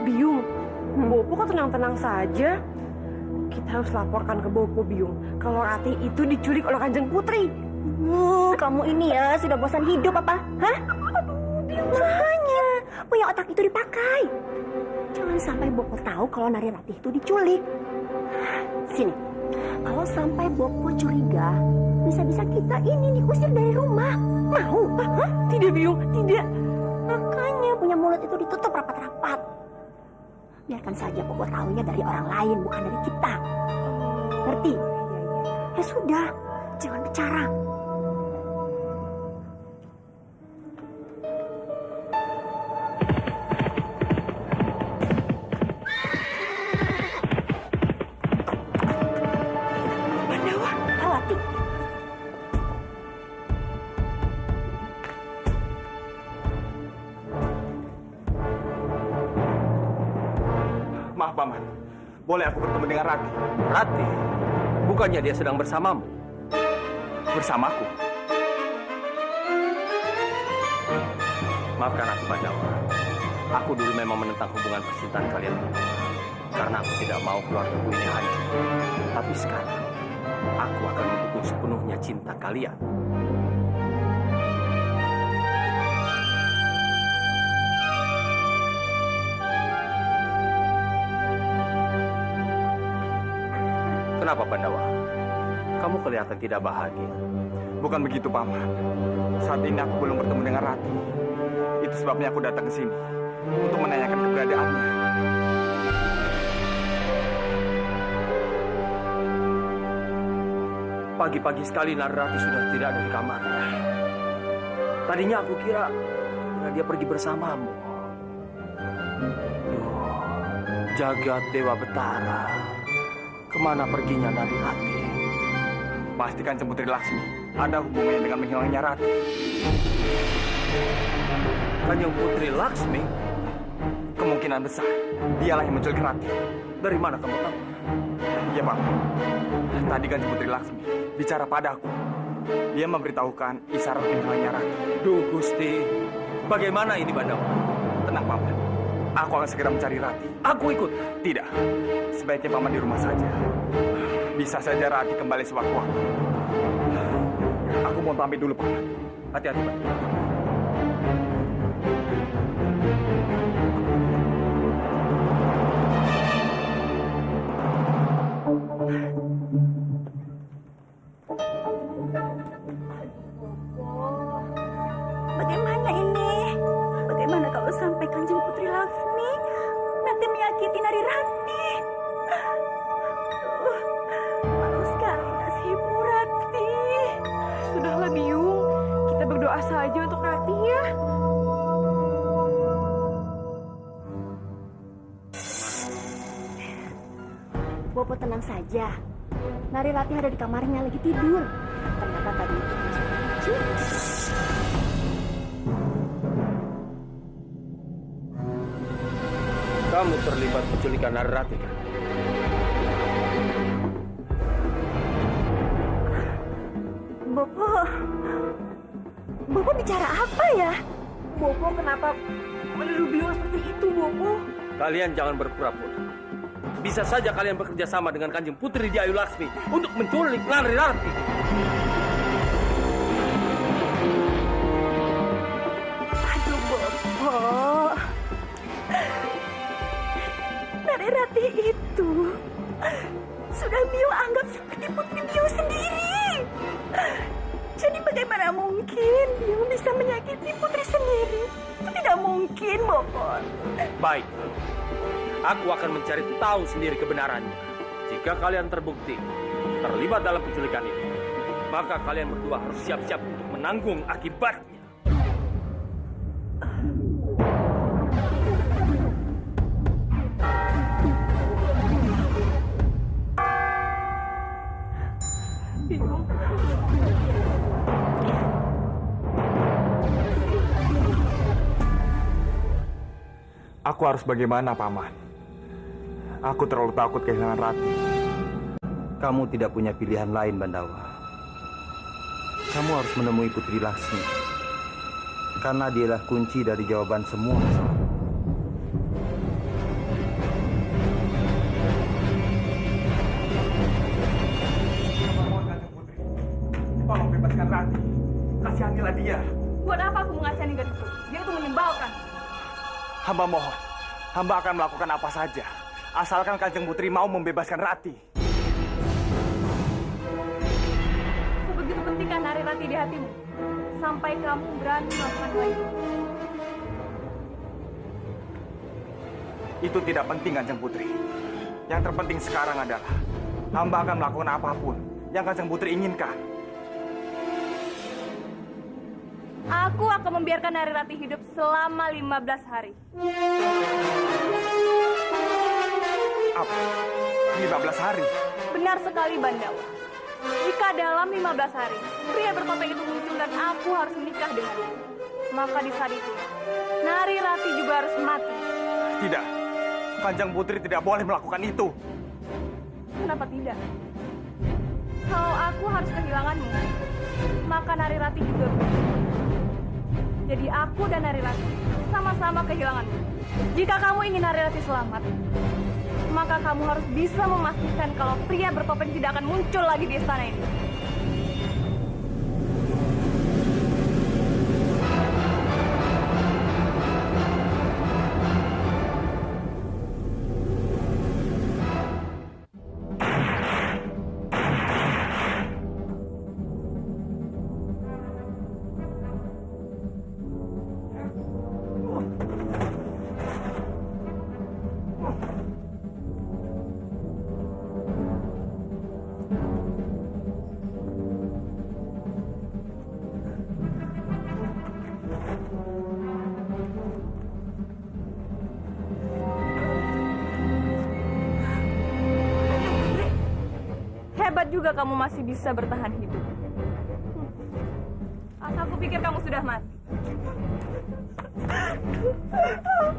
Speaker 11: Biung, Bopo kok tenang-tenang saja? Kita harus laporkan ke Bopo, Biung, kalau Ratih itu diculik oleh Kanjeng Putri.
Speaker 8: Kamu ini ya sudah bosan hidup apa? Hah? Biung, makanya punya otak itu dipakai. Jangan sampai Bopo tahu kalau Nari Ratih itu diculik. Sini, kalau sampai Bopo curiga, bisa-bisa kita ini diusir dari rumah. Mau? Hah?
Speaker 11: Tidak, Biung, tidak.
Speaker 8: Makanya punya mulut itu ditutup rapat-rapat. Biarkan saja Bopo tahunya dari orang lain, bukan dari kita. Ngerti? Ya sudah, jangan bicara.
Speaker 3: boleh aku bertemu dengan Rati?
Speaker 9: Rati? Bukannya dia sedang bersamamu?
Speaker 3: Bersamaku?
Speaker 9: Maafkan aku, Pandawa. Aku dulu memang menentang hubungan percintaan kalian berdua. Karena aku tidak mau keluargaku ini hancur. Tapi sekarang, aku akan mendukung sepenuhnya cinta kalian. Kenapa, Pandawa? Kamu kelihatan tidak bahagia.
Speaker 3: Bukan begitu, Paman. Saat ini aku belum bertemu dengan Rati. Itu sebabnya aku datang ke sini untuk menanyakan keberadaannya.
Speaker 9: Pagi-pagi sekali Narirati sudah tidak ada di kamarnya. Tadinya aku kira dia pergi bersamamu. Jagat Dewa Betara. Kemana perginya Narirati?
Speaker 3: Pastikan Putri Laksmi ada hubungannya dengan menghilangnya Rati.
Speaker 9: Kanjeng Putri Laksmi?
Speaker 3: Kemungkinan besar dialah yang menculik Rati.
Speaker 9: Dari mana kamu tahu?
Speaker 3: Iya, Pak. Tadi Kanjeng Putri Laksmi bicara padaku. Dia memberitahukan isyarat menghilangnya Rati.
Speaker 9: Duh, Gusti. Bagaimana ini, Bandawa?
Speaker 3: Tenang, Paman. Aku akan segera mencari Rati.
Speaker 9: Aku ikut.
Speaker 3: Tidak. Sebaiknya Paman di rumah saja. Bisa saja Rati kembali sewaktu-waktu. Aku mau pamit dulu, Paman.
Speaker 9: Hati-hati, Pak.
Speaker 8: Bagaimana ini? Bagaimana kalau sampai Kanjeng Putri Laksmi nanti menyakiti Narirati? Malu sekali nasibmu, Rati.
Speaker 11: Sudahlah, Biung. Kita berdoa saja untuk Rati ya.
Speaker 8: Bopo tenang saja. Narirati ada di kamarnya lagi tidur. Ternyata tadi itu masuk kunci.
Speaker 9: Kamu terlibat penculikan Narirati, kan?
Speaker 8: Bopo bicara apa ya?
Speaker 11: Bopo kenapa menuduh Biung seperti itu, Bopo?
Speaker 9: Kalian jangan berpura-pura. Bisa saja kalian bekerja sama dengan Kanjeng Putri di Ayu Laksmi untuk menculik Narirati.
Speaker 8: Aduh, Bopo. Narirati itu sudah Biung anggap seperti putri Biung sendiri. Jadi bagaimana mungkin Biung bisa menyakiti putri sendiri? Itu tidak mungkin, Bopo.
Speaker 9: Baik. Aku akan mencari tahu sendiri kebenarannya. Jika kalian terbukti terlibat dalam penculikan ini, maka kalian berdua harus siap-siap untuk menanggung akibatnya.
Speaker 3: Aku harus bagaimana, Paman? Aku terlalu takut kehilangan Rati.
Speaker 7: Kamu tidak punya pilihan lain, Bandawa. Kamu harus menemui Putri Laksmi. Karena dialah kunci dari jawaban semua masalah.
Speaker 3: Tolong bebaskan Rati. Kasihanilah dia.
Speaker 10: Buat apa aku mengasihani gadis itu? Dia itu menyebalkan.
Speaker 3: Hamba mohon. Hamba akan melakukan apa saja. Asalkan Kanjeng Putri mau membebaskan Rati.
Speaker 10: Sebegitu pentingkah Narirati di hatimu? Sampai kamu berani melakukan hal itu?
Speaker 3: Itu tidak penting, Kanjeng Putri. Yang terpenting sekarang adalah hamba akan melakukan apapun yang Kanjeng Putri inginkan.
Speaker 10: Aku akan membiarkan Narirati hidup selama 15 hari.
Speaker 3: Apa? 15 hari?
Speaker 10: Benar sekali, Bandawa. Jika dalam 15 hari pria bertopeng itu muncul dan aku harus menikah dengannya, maka di saat itu Narirati juga harus mati.
Speaker 3: Tidak. Kanjeng Putri tidak boleh melakukan itu.
Speaker 10: kenapa tidak? Kalau aku harus kehilanganmu, maka Narirati juga rugi. Jadi aku dan Narirati sama-sama kehilanganmu. Jika kamu ingin Narirati selamat, maka kamu harus bisa memastikan kalau pria bertopeng tidak akan muncul lagi di istana ini. Hebat juga kamu masih bisa bertahan hidup. Aku pikir kamu sudah mati.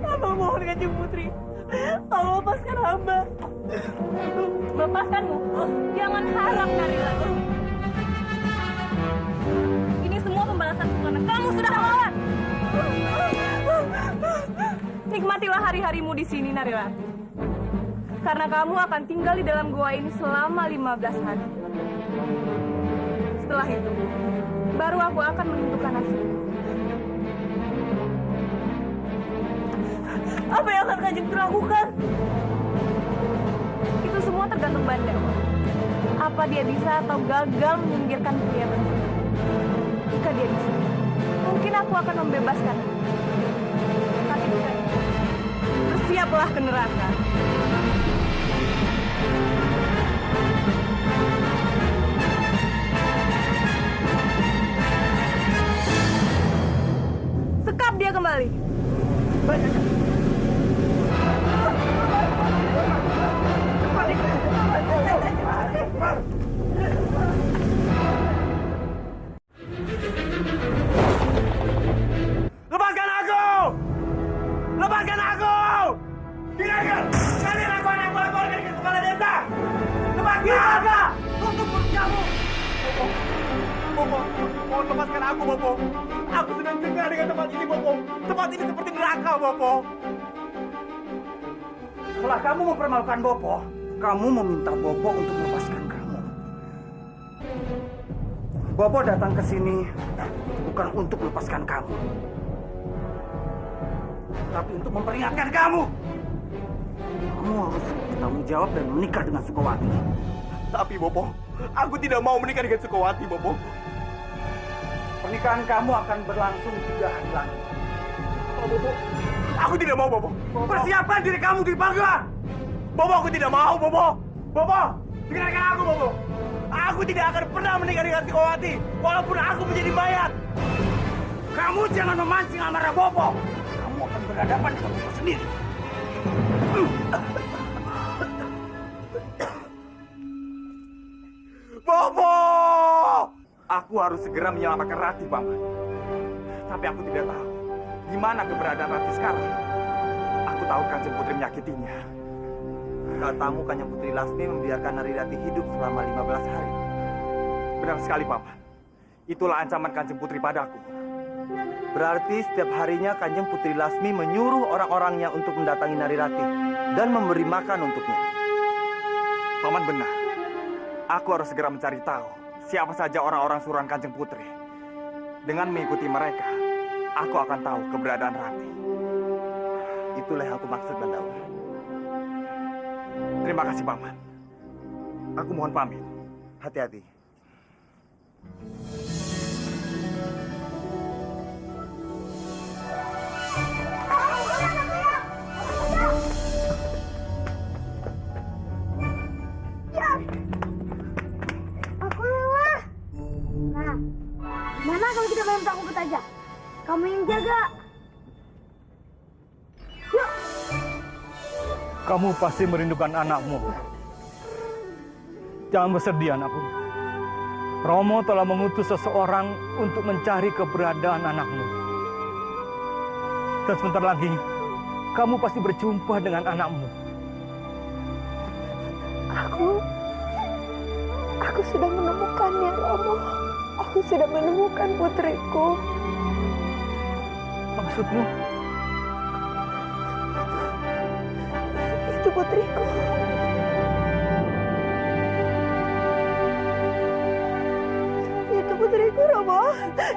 Speaker 10: Hamba mohon Kanjeng Putri, tolong lepaskan hamba. Lepaskanmu? Jangan harap Narirati. Ini semua pembalasanku karena kamu sudah melawan. Nikmatilah hari-harimu di sini, Narirati. Karena kamu akan tinggal di dalam gua ini selama 15 hari. Setelah itu, baru aku akan menentukan nasib. Apa yang akan Kanjeng lakukan? Itu semua tergantung Bandawa. Apa dia bisa atau gagal menyingkirkan pria bertopeng. Jika dia bisa, mungkin aku akan membebaskan. Tapi jika bersiaplah ke neraka. Sekap dia kembali.
Speaker 3: Lepaskan aku! Lepaskan aku! Tinggalkan! Kalian aku anak buah keluarga dari kepala desa! Lepaskan! Tutup mulut kamu! Bopo, mohon lepaskan aku, Bopo. Aku sedang cegah dengan tempat ini, Bopo. Tempat ini seperti neraka, Bopo.
Speaker 6: Setelah kamu mempermalukan Bopo, kamu meminta Bopo untuk melepaskan kamu. Bopo datang ke sini bukan untuk melepaskan kamu, tapi untuk memperingatkan kamu. Kamu harus bertanggung jawab dan menikah dengan Sukawati.
Speaker 3: Tapi, Bopo, aku tidak mau menikah dengan Sukawati, Bopo.
Speaker 6: Pernikahan kamu akan berlangsung 3 hari lagi.
Speaker 3: Oh, Bopo, aku tidak mau, Bopo.
Speaker 6: Persiapkan diri kamu di Bangga.
Speaker 3: Bopo, aku tidak mau, Bopo. Bopo, dengarkan aku, Bopo. Aku tidak akan pernah menikah dengan Sukawati, walaupun aku menjadi mayat.
Speaker 6: Kamu jangan memancing amarah Bopo. Kamu akan berhadapan dengan Bopo sendiri.
Speaker 3: Bopo! Aku harus segera menyelamatkan Rati, Paman. Tapi aku tidak tahu di mana keberadaan Rati sekarang. Aku tahu Kanjeng Putri menyakitinya.
Speaker 7: Katamu Kanjeng Putri Lasmi membiarkan Narirati hidup selama 15 hari.
Speaker 3: Benar sekali, Paman. Itulah ancaman Kanjeng Putri padaku.
Speaker 7: Berarti setiap harinya Kanjeng Putri Lasmi menyuruh orang-orangnya untuk mendatangi Narirati dan memberi makan untuknya.
Speaker 3: Paman benar. Aku harus segera mencari tahu siapa saja orang-orang suruhan Kanjeng Putri. Dengan mengikuti mereka, aku akan tahu keberadaan Rati.
Speaker 7: Itulah yang aku maksud, Bandawa.
Speaker 3: Terima kasih, Paman. Aku mohon pamit.
Speaker 7: Hati-hati.
Speaker 8: Mana kalau kita main petak umpet aja? Kamu yang jaga. Yuk.
Speaker 2: Kamu pasti merindukan anakmu. Jangan bersedih, anakku. Romo telah mengutus seseorang untuk mencari keberadaan anakmu. Dan sebentar lagi, kamu pasti berjumpa dengan anakmu.
Speaker 11: Aku sudah menemukannya, Romo. Aku sudah menemukan putriku.
Speaker 2: Maksudmu?
Speaker 11: Itu putriku. Itu putriku, Romo.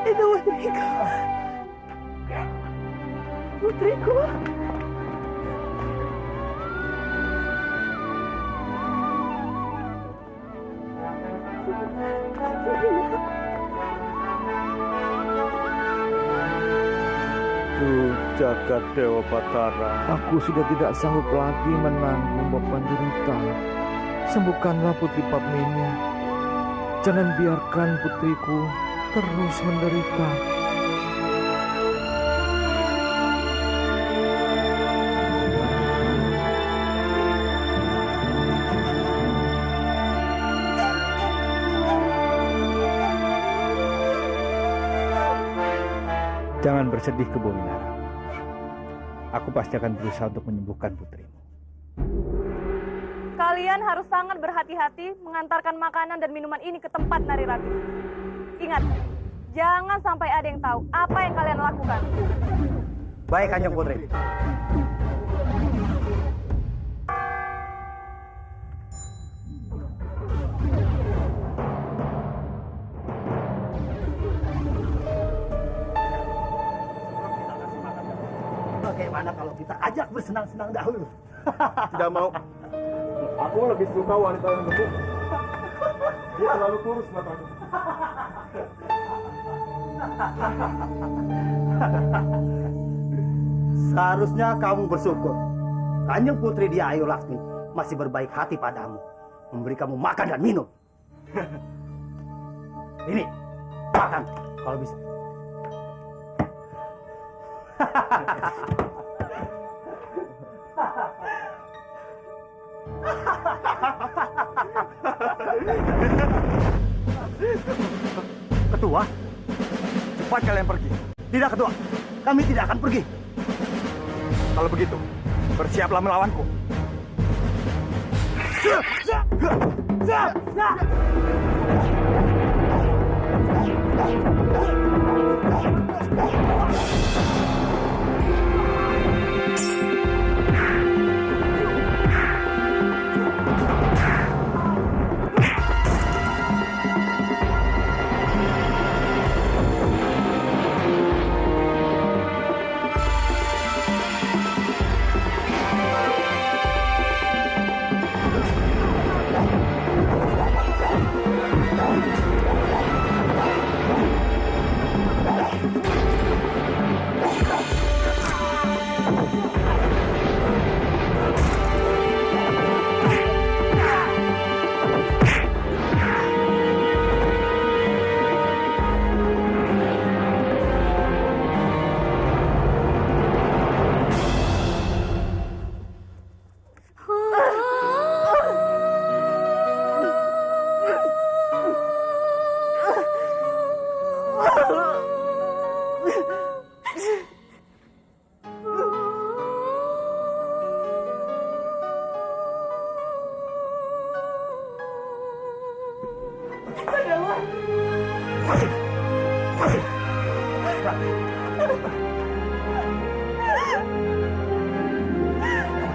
Speaker 11: Itu putriku. Putriku.
Speaker 7: Jagat Dewa Batara, aku sudah tidak sanggup lagi menanggung beban derita. Sembuhkanlah putri Padmini. Jangan biarkan putriku terus menderita.
Speaker 12: Jangan bersedih, Kebo Winara. Aku pasti akan berusaha untuk menyembuhkan putrimu.
Speaker 10: Kalian harus sangat berhati-hati mengantarkan makanan dan minuman ini ke tempat Nari Ratih. Ingat, jangan sampai ada yang tahu apa yang kalian lakukan.
Speaker 6: Baik, Kanjeng Putri. Bagaimana kalau kita ajak bersenang-senang dahulu?
Speaker 4: Tidak mau. Aku lebih suka wanita yang gemuk. Dia terlalu kurus mataku.
Speaker 6: Seharusnya kamu bersyukur. Kanjeng Putri Dia Ayu Laksmi masih berbaik hati padamu, memberi kamu makan dan minum. Ini, makan kalau bisa. Ketua,
Speaker 3: cepat kalian pergi.
Speaker 6: Tidak, Ketua. Kami tidak akan pergi.
Speaker 3: Kalau begitu, bersiaplah melawanku.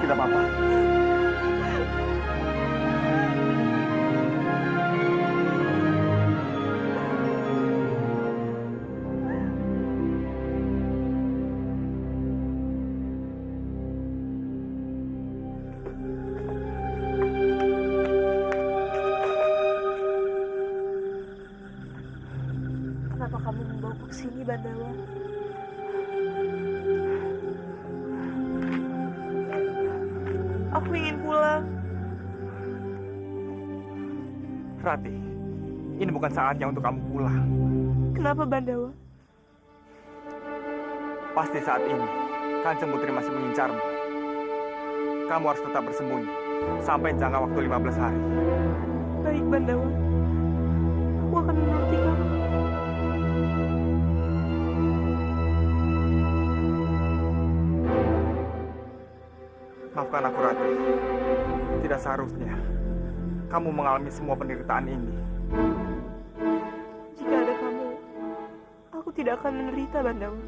Speaker 3: Tidak apa-apa.
Speaker 1: Kenapa kamu membawaku ke sini, Bandawa? Aku ingin pulang.
Speaker 3: Ratih, ini bukan saatnya untuk kamu pulang.
Speaker 1: Kenapa, Bandawa?
Speaker 3: Pasti saat ini, Kanjeng Putri masih mengincarmu. Kamu harus tetap bersembunyi sampai jangka waktu 15 hari.
Speaker 1: Baik, Bandawa. Aku akan menuruti kamu.
Speaker 3: Maafkan aku, Ratih. Tidak seharusnya kamu mengalami semua penderitaan ini.
Speaker 1: Jika ada kamu, aku tidak akan menderita, Bandawa.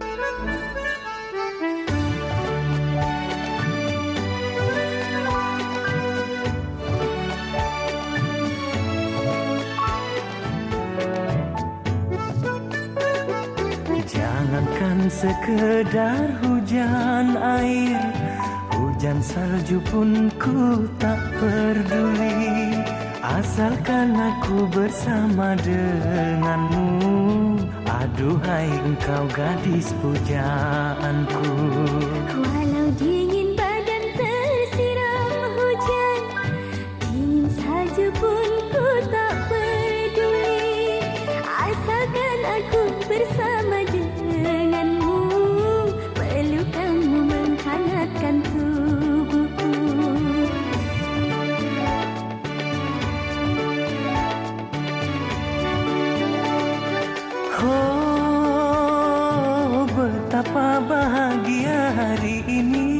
Speaker 13: Jangankan sekedar hujan air, hujan salju pun ku tak peduli. Asalkan aku bersama denganmu, aduhai engkau gadis pujaanku.
Speaker 14: Walau dingin badan tersiram hujan, dingin salju pun ku tak peduli. Asalkan aku bersama denganmu, pelukanmu menghangatkan tubuhku.
Speaker 13: Oh, betapa bahagia hari ini.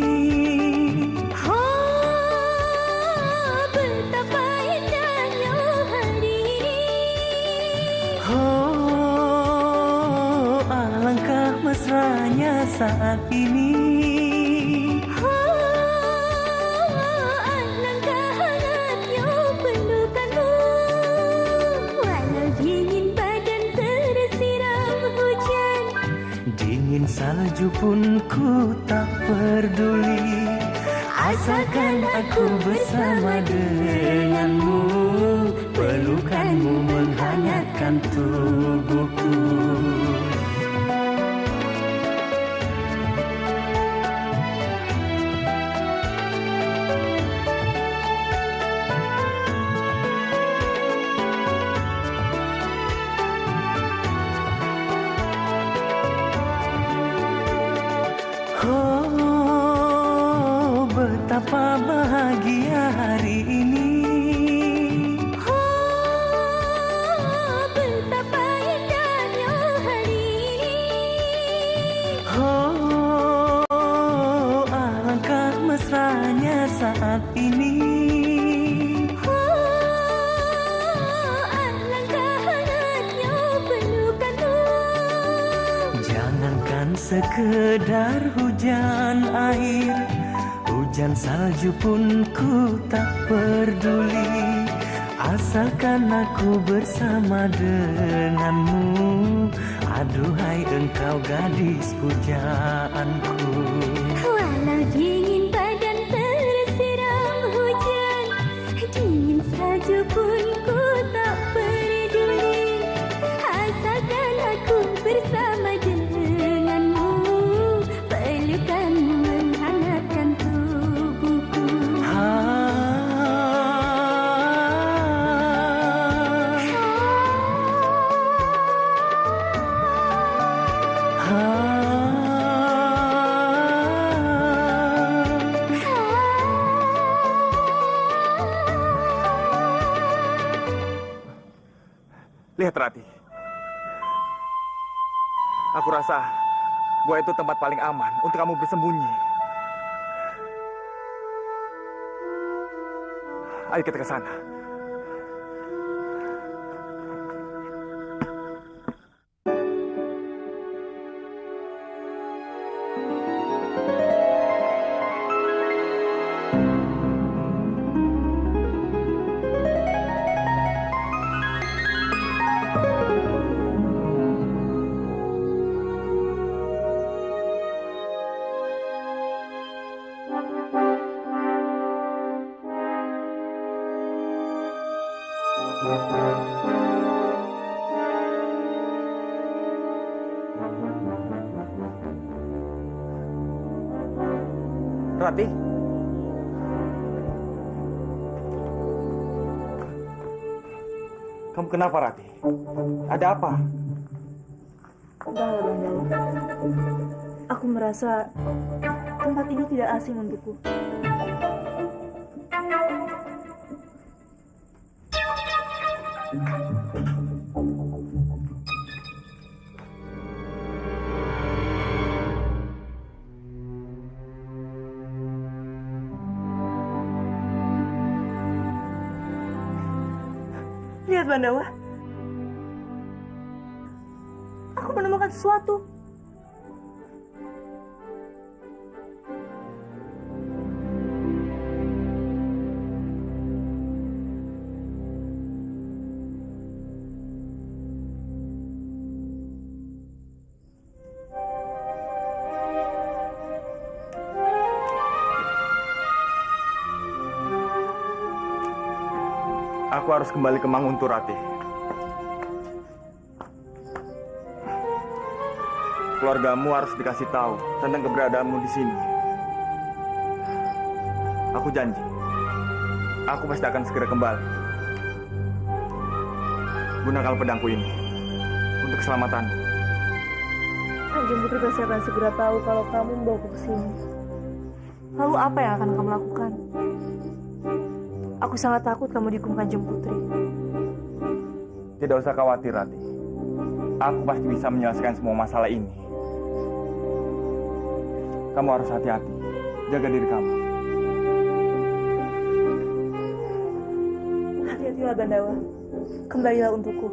Speaker 14: Oh, betapa indahnya hari ini.
Speaker 13: Oh, alangkah mesranya saat ini.
Speaker 14: Oh, alangkah hangatnya pelukanmu. Walau dingin badan tersiram hujan,
Speaker 13: Dingin salju pun ku tak peduli. Asalkan aku bersama denganmu, pelukanmu menghangatkan tubuhku. Oh, betapa bahagia hari ini.
Speaker 14: oh, betapa indahnya hari ini.
Speaker 13: Oh, alangkah mesranya saat ini.
Speaker 14: Oh, alangkah hangatnya pelukanmu.
Speaker 13: Jangankan sekedar hujan air, hujan salju pun ku tak peduli. Asalkan aku bersama denganmu, aduhai engkau gadis pujaanku.
Speaker 14: Walau dingin badan tersiram hujan, dingin salju pun ku tak peduli. Asalkan aku bersama denganmu, pelukanmu menghangatkan tubuhku.
Speaker 3: Lihat Rati. Aku rasa gua itu tempat paling aman untuk kamu bersembunyi. Ayo kita ke sana. Rati? Kamu kenapa, Rati? Ada apa?
Speaker 1: Entahlah, Bandawa. Aku merasa tempat ini tidak asing untukku. Lihat Bandawa. Aku menemukan sesuatu.
Speaker 3: Aku harus kembali ke Manguntu, Ratih. Keluargamu harus dikasih tahu tentang keberadaanmu di sini. Aku janji, aku pasti akan segera kembali. Gunakan pedangku ini untuk keselamatanmu.
Speaker 1: Kanjeng Putri pasti akan segera tahu kalau kamu membawaku ke sini. Lalu apa yang akan kamu lakukan? Aku sangat takut kamu dihukum Kanjeng Putri.
Speaker 3: Tidak usah khawatir, Ratih. Aku pasti bisa menyelesaikan semua masalah ini. Kamu harus hati-hati. Jaga diri kamu.
Speaker 1: Hati-hatilah, Bandawa. Kembalilah untukku.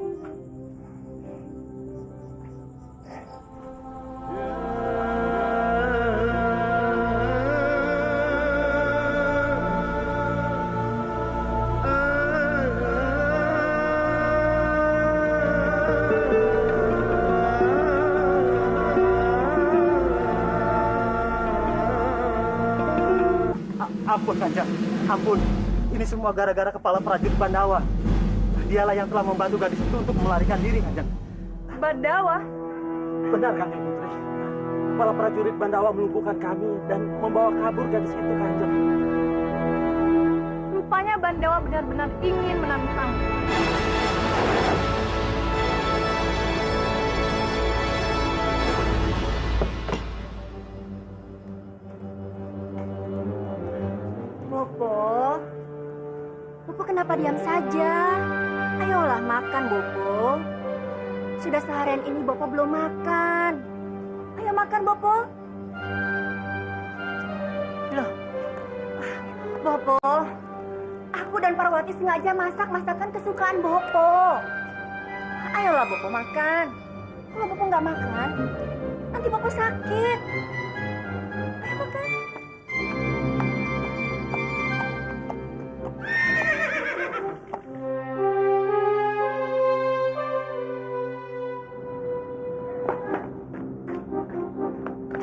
Speaker 6: Ampun, Kanjeng. Ampun. Ini semua gara-gara kepala prajurit Bandawa. Dialah yang telah membantu gadis itu untuk melarikan diri, Kanjeng.
Speaker 1: Bandawa?
Speaker 6: Benar, Kanjeng Putri. Kepala prajurit Bandawa melumpuhkan kami dan membawa kabur gadis itu, Kanjeng.
Speaker 10: Rupanya Bandawa benar-benar ingin menantang.
Speaker 8: Bopo kenapa diam saja? Ayolah makan, Bopo. Sudah seharian ini Bopo belum makan. Ayo makan, Bopo. Loh, Bopo, aku dan Parwati sengaja masak masakan kesukaan Bopo. Ayolah Bopo makan. Kalau Bopo nggak makan, nanti Bopo sakit. Ayo makan.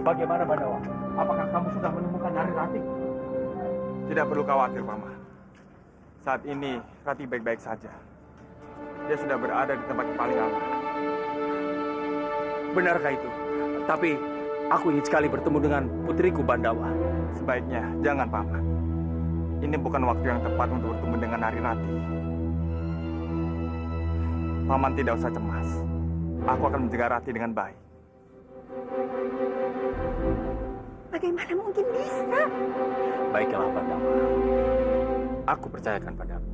Speaker 2: Bagaimana, Bandawa? Apakah kamu sudah menemukan Nari Ratih?
Speaker 3: Tidak perlu khawatir, Paman. Saat ini, Ratih baik-baik saja. Dia sudah berada di tempat yang paling aman.
Speaker 2: Benarkah itu? Tapi, aku ingin sekali bertemu dengan putriku, Bandawa.
Speaker 3: Sebaiknya, jangan, Paman. Ini bukan waktu yang tepat untuk bertemu dengan Nari Ratih. Paman tidak usah cemas. Aku akan menjaga Ratih dengan baik.
Speaker 8: Bagaimana mungkin bisa?
Speaker 9: Baiklah, Bandawa. Aku percayakan padamu.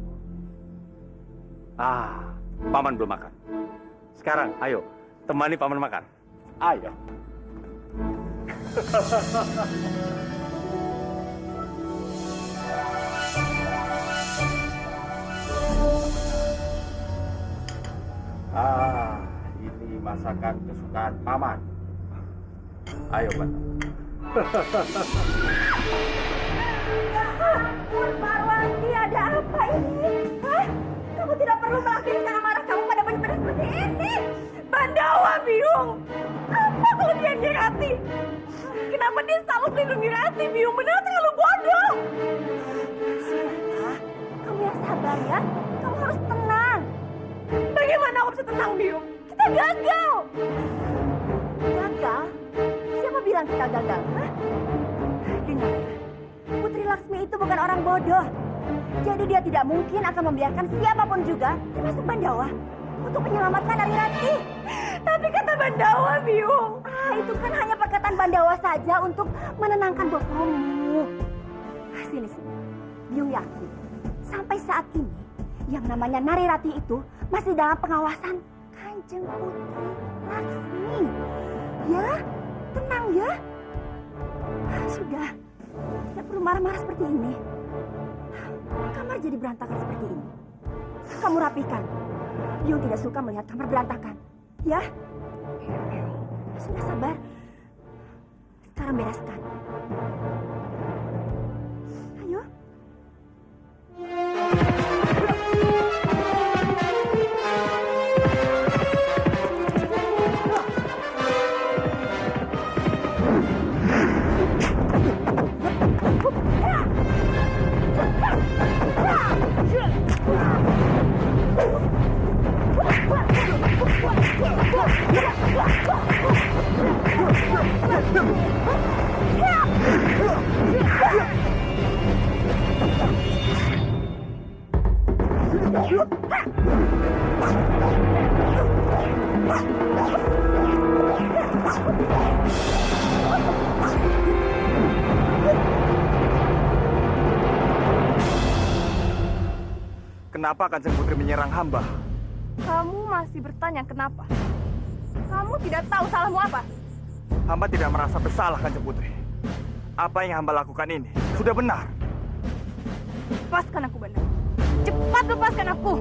Speaker 9: Paman belum makan. Sekarang, ayo, temani Paman makan. Ayo. Ini masakan kesukaan Paman. Ayo, Bandawa.
Speaker 8: Parwati, ada apa ini? Hah? Kamu tidak perlu mengakhirkan amarah kamu pada benar-benar seperti ini. Bandawa Biung, apa kelebihan dia Ratih? Kenapa dia selalu melindungi Ratih, Biung? Benar terlalu bodoh. Sudahlah, kamu yang sabar ya. Kamu harus tenang. Bagaimana aku bisa tenang, Biung? Kita gagal. Gagal? Siapa bilang kita gagal? Hah? Dengar ya, Putri Laksmi itu bukan orang bodoh. Jadi dia tidak mungkin akan membiarkan siapapun juga, termasuk Bandawa, untuk menyelamatkan Nari Ratih. Tapi kata Bandawa, Biung, itu kan hanya perkataan Bandawa saja untuk menenangkan bopomu. Sini. Biung yakin, sampai saat ini, yang namanya Nari Ratih itu masih dalam pengawasan Kanjeng Putri Laksmi. Ya, tenang ya. Sudah, tidak perlu marah-marah seperti ini. Kamar jadi berantakan seperti ini. kamu rapikan. Biung tidak suka melihat kamar berantakan. Ya? Sudah sabar. Sekarang bereskan. Ayo.
Speaker 3: Kenapa Kanjeng Putri menyerang hamba?
Speaker 10: Kamu masih bertanya kenapa? Kamu tidak tahu salahmu apa?
Speaker 3: Hamba tidak merasa bersalah, Kanjeng Putri. Apa yang hamba lakukan ini sudah benar.
Speaker 10: Lepaskan aku, Banda. Cepat lepaskan aku.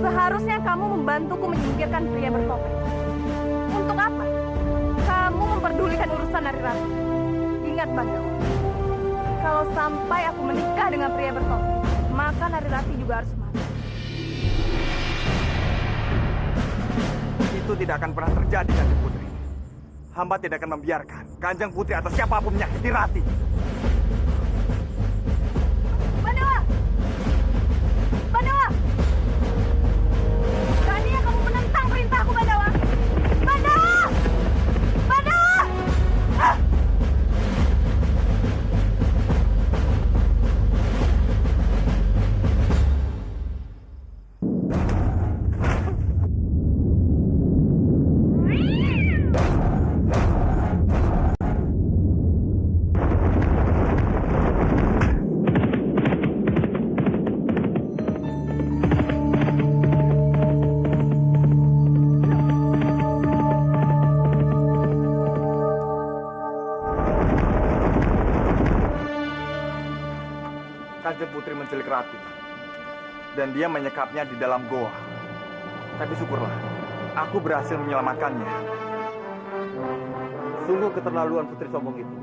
Speaker 10: Seharusnya kamu membantuku menyingkirkan pria bertopeng. Untuk apa? Kamu memperdulikan urusan Nari Rati. Ingat, Bandawa, kalau sampai aku menikah dengan pria bertopeng, maka Nari Rati juga harus mati.
Speaker 3: Itu tidak akan pernah terjadi, Kanjeng Putri. Hamba tidak akan membiarkan Kanjeng Putri atau siapapun menyakiti Rati.
Speaker 10: Bandawa! Bandawa! Beraninya kamu menentang perintahku, Bandawa! Bandawa! Bandawa! Ah!
Speaker 3: Kanjeng Putri menculik Rati. Dan dia menyekapnya di dalam goa. Tapi syukurlah, aku berhasil menyelamatkannya.
Speaker 7: Sungguh keterlaluan putri sombong itu.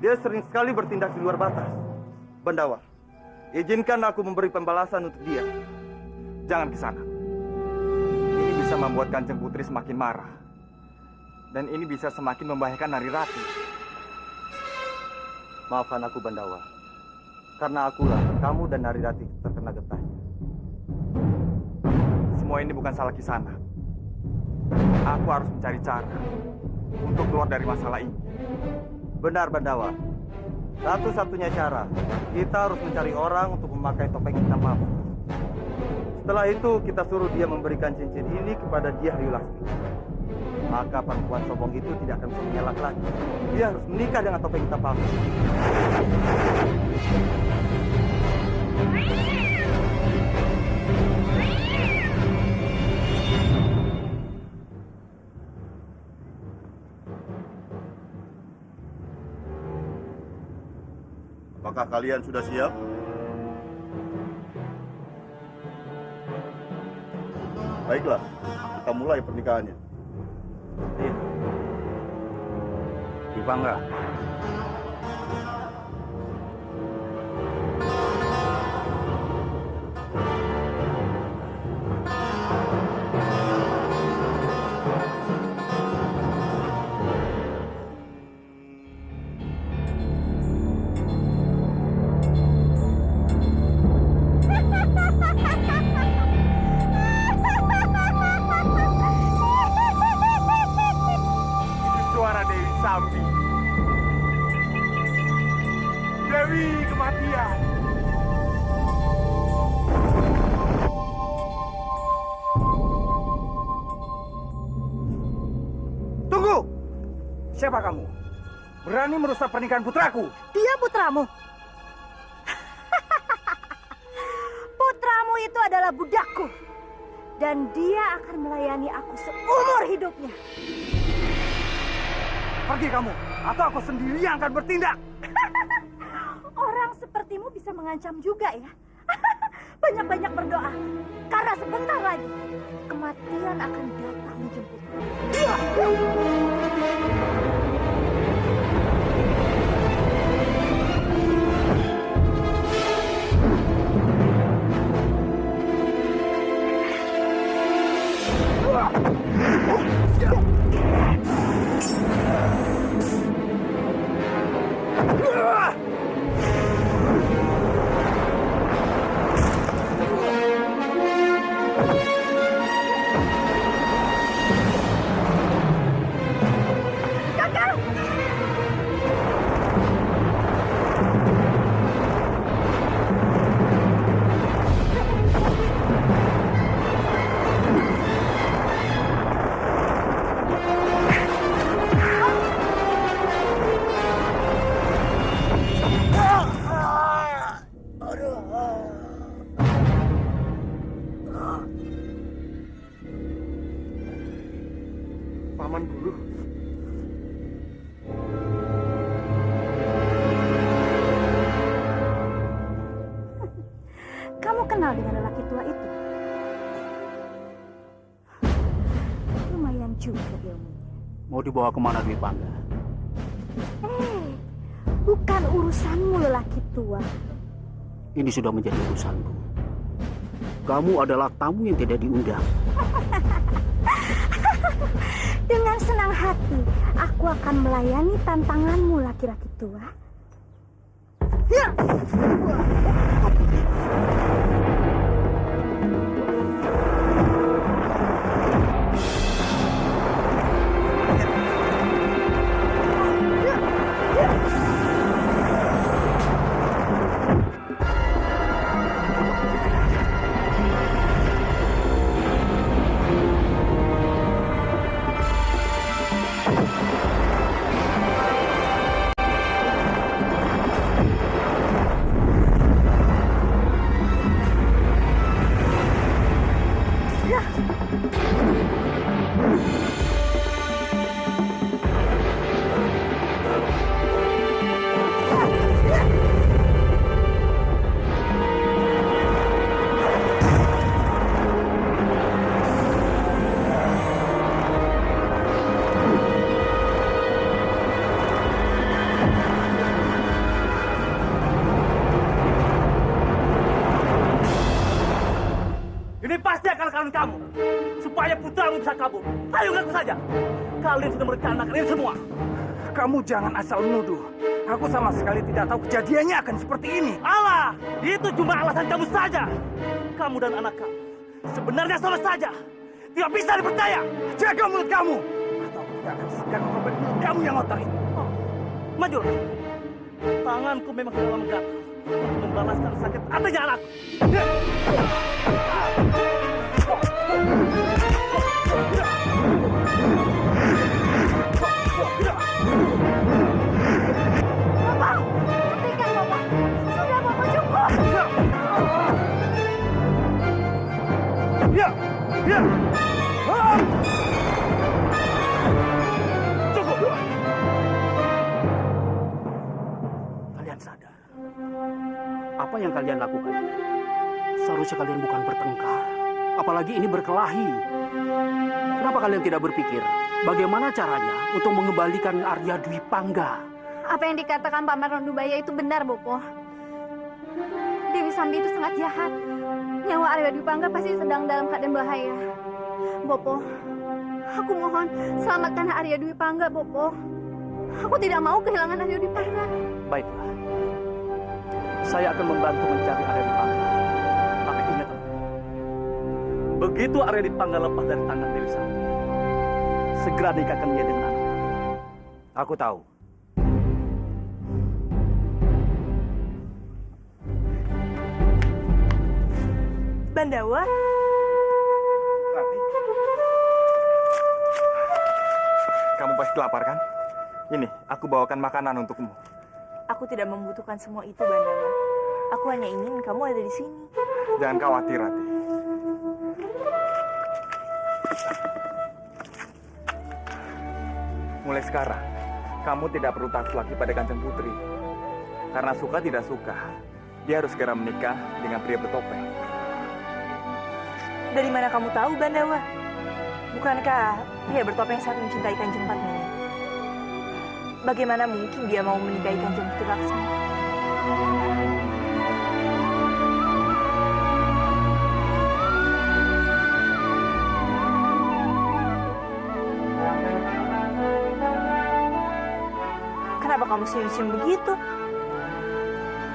Speaker 7: Dia sering sekali bertindak di luar batas. Bandawa, izinkan aku memberi pembalasan untuk dia.
Speaker 3: Jangan ke sana. Ini bisa membuat Kanjeng Putri semakin marah. Dan ini bisa semakin membahayakan Nari Rati.
Speaker 7: Maafkan aku, Bandawa. Karena akulah kamu dan Nari Rati terkena getahnya.
Speaker 3: Semua ini bukan salah Kisana. Aku harus mencari cara untuk keluar dari masalah ini.
Speaker 7: Benar, Bandawa. Satu-satunya cara, kita harus mencari orang untuk memakai topeng hitam Mahfud. Setelah itu, kita suruh dia memberikan cincin ini kepada Dyah Ayu Laksmi. Maka perempuan sombong itu tidak akan bisa mengelak lagi. Dia harus menikah dengan topeng hitam palsu.
Speaker 4: Apakah kalian sudah siap? Baiklah, kita mulai pernikahannya.
Speaker 9: Bangga.
Speaker 3: Suara Dewi Sambi. Dewi kematian.
Speaker 6: Tunggu! Siapa kamu? Berani merusak pernikahan putraku?
Speaker 8: Dia putramu. Putramu itu adalah budakku. Dan dia akan melayani aku seumur hidupnya.
Speaker 6: Pergi kamu, atau aku sendiri yang akan bertindak.
Speaker 8: Orang sepertimu bisa mengancam juga ya. Banyak-banyak berdoa. Karena sebentar lagi kematian akan datang menjemputmu.
Speaker 4: Paman Guru.
Speaker 8: Kamu kenal dengan lelaki tua itu? Lumayan juga ilmunya.
Speaker 9: Mau dibawa kemana Dwi Pangga?
Speaker 8: Bukan urusanmu lelaki tua.
Speaker 9: Ini sudah menjadi urusanku. Kamu adalah tamu yang tidak diundang.
Speaker 8: Dengan senang hati, aku akan melayani tantanganmu laki-laki tua. Ya!
Speaker 9: Ini pasti akal-akalan kamu. Supaya putramu bisa kabur. Ayo ngaku saja. Kalian sudah merencanakan ini semua.
Speaker 6: Kamu jangan asal menuduh. Aku sama sekali tidak tahu kejadiannya akan seperti ini.
Speaker 9: Alah, itu cuma alasan kamu saja. Kamu dan anak kamu sebenarnya sama saja. Tidak bisa dipercaya.
Speaker 6: Jaga mulut kamu. Atau aku tidak akan segan merobek mulut kamu yang otak itu.
Speaker 9: Majulah. Tanganku memang sudah menggatal untuk membalaskan sakit hatinya anakku.
Speaker 8: Bapak, hentikan Bapak. Sudah Bapak cukup.
Speaker 6: Ya, ya.
Speaker 9: Cukup. Kalian sadar apa yang kalian lakukan? Seharusnya kalian bukan bertengkar, apalagi ini berkelahi. Kenapa kalian tidak berpikir bagaimana caranya untuk mengembalikan Arya Dwi Pangga?
Speaker 10: Apa yang dikatakan Paman Rondubaya itu benar, Bopo. Dewi Sambi itu sangat jahat. Nyawa Arya Dwi Pangga pasti sedang dalam keadaan bahaya. Bopo, aku mohon selamatkan Arya Dwi Pangga, Bopo. Aku tidak mau kehilangan Arya Dwi Pangga.
Speaker 9: Baiklah, saya akan membantu mencari Arya Dwi Pangga. Tapi ingat, begitu Arya Dwi Pangga lepas dari tangan Dewi Sambi, segera nikahkan dia dengan anak.
Speaker 5: Aku tahu.
Speaker 1: Bandawa?
Speaker 3: Kamu pasti lapar kan? Ini, aku bawakan makanan untukmu.
Speaker 1: Aku tidak membutuhkan semua itu, Bandawa. Aku hanya ingin kamu ada di sini.
Speaker 3: Jangan khawatir, Rati. Mulai sekarang, kamu tidak perlu takut lagi pada Kanjeng Putri. Karena suka tidak suka, dia harus segera menikah dengan pria bertopeng.
Speaker 1: Dari mana kamu tahu, Bandawa? Bukankah pria bertopeng sangat mencintai Kanjeng Padmini? Bagaimana mungkin dia mau menikahi Kanjeng Putri Laksmi? Kenapa kamu senyum-senyum begitu?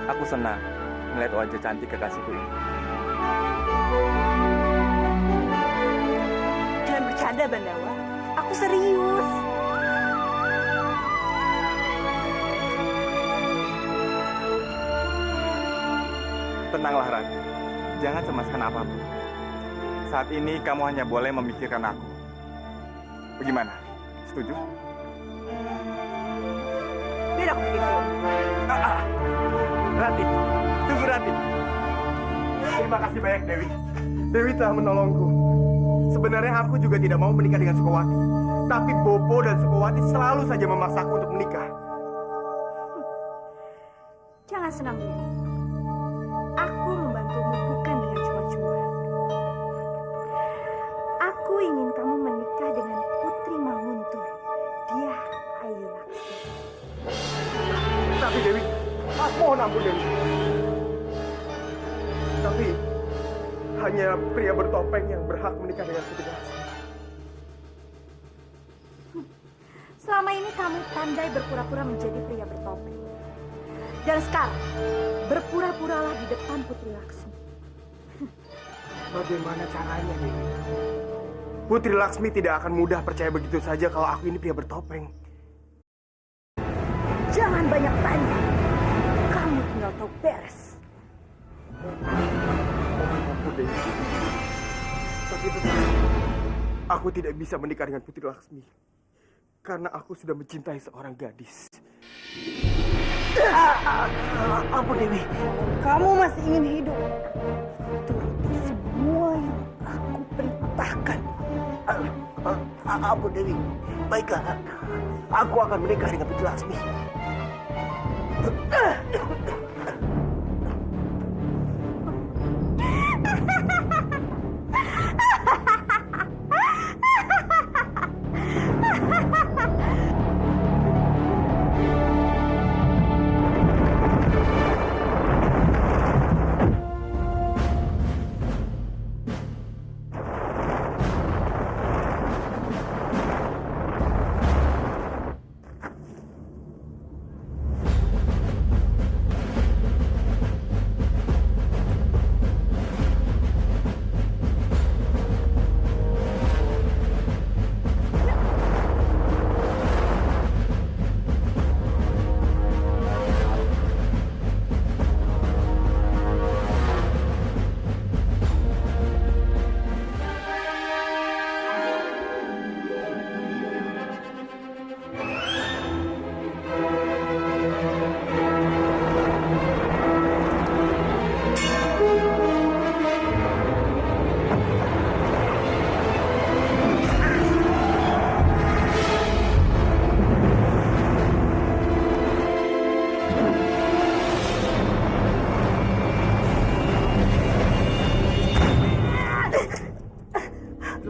Speaker 3: Aku senang melihat wajah cantik kekasihku ini.
Speaker 1: Jangan bercanda, Bandawa. Aku serius.
Speaker 3: Tenanglah, Rati. Jangan cemaskan apapun. Saat ini kamu hanya boleh memikirkan aku. Bagaimana? Setuju?
Speaker 1: Biar aku pikir dulu.
Speaker 3: Rati, tunggu Rati. Terima kasih banyak, Dewi. Dewi telah menolongku. Sebenarnya aku juga tidak mau menikah dengan Sukowati. Tapi Bopo dan Sukowati selalu saja memaksaku untuk menikah.
Speaker 8: Jangan senang dulu. Aku membantumu bukan dengan cuma-cuma. Aku ingin kamu menikah dengan Putri Manguntur. Dia Ayu Laksmi.
Speaker 3: Tapi Dewi, aku mohon ampun Dewi. Tapi hanya pria bertopeng yang berhak menikah dengan Putri Laksmi.
Speaker 8: Selama ini kamu pandai berpura-pura menjadi pria bertopeng. Dan sekarang, berpura-puralah di depan Putri Laksmi.
Speaker 3: Bagaimana caranya, Dewi? Putri Laksmi tidak akan mudah percaya begitu saja kalau aku ini pria bertopeng.
Speaker 8: Jangan banyak tanya. Kamu tinggal tahu beres.
Speaker 3: Aku Dewi. Tapi tetap, aku tidak bisa menikah dengan Putri Laksmi. Karena aku sudah mencintai seorang gadis.
Speaker 6: Ampun Dewi, kamu masih ingin hidup. Turuti semua yang aku perintahkan. Ampun Dewi, baiklah. Aku akan menikah dengan Putri Laksmi.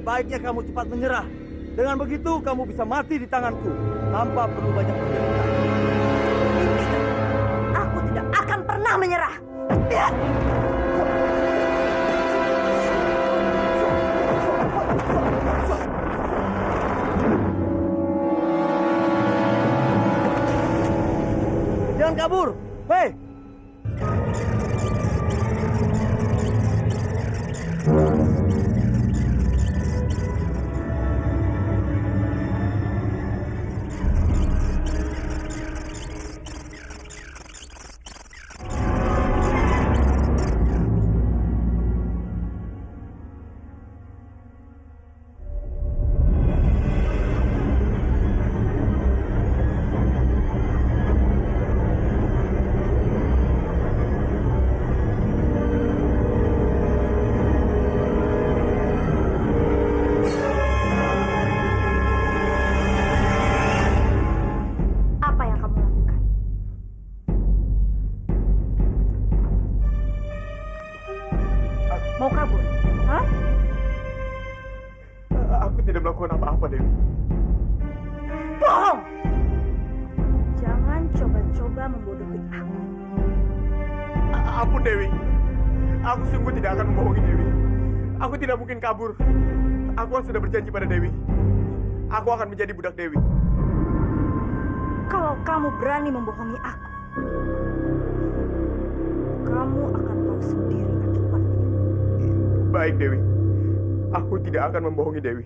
Speaker 7: Sebaiknya kamu cepat menyerah. Dengan begitu kamu bisa mati di tanganku tanpa perlu banyak menderita.
Speaker 8: Aku tidak akan pernah menyerah.
Speaker 7: Jangan kabur. Hei!
Speaker 1: Mau kabur? Hah?
Speaker 3: Aku tidak melakukan apa-apa, Dewi.
Speaker 1: Bohong! Jangan coba-coba membodohi aku.
Speaker 3: Ampun, Dewi. Aku sungguh tidak akan membohongi Dewi. Aku tidak mungkin kabur. Aku sudah berjanji pada Dewi. Aku akan menjadi budak Dewi.
Speaker 1: Kalau kamu berani membohongi aku, kamu akan tahu sendiri akibatnya.
Speaker 3: Baik, Dewi. Aku tidak akan membohongi Dewi.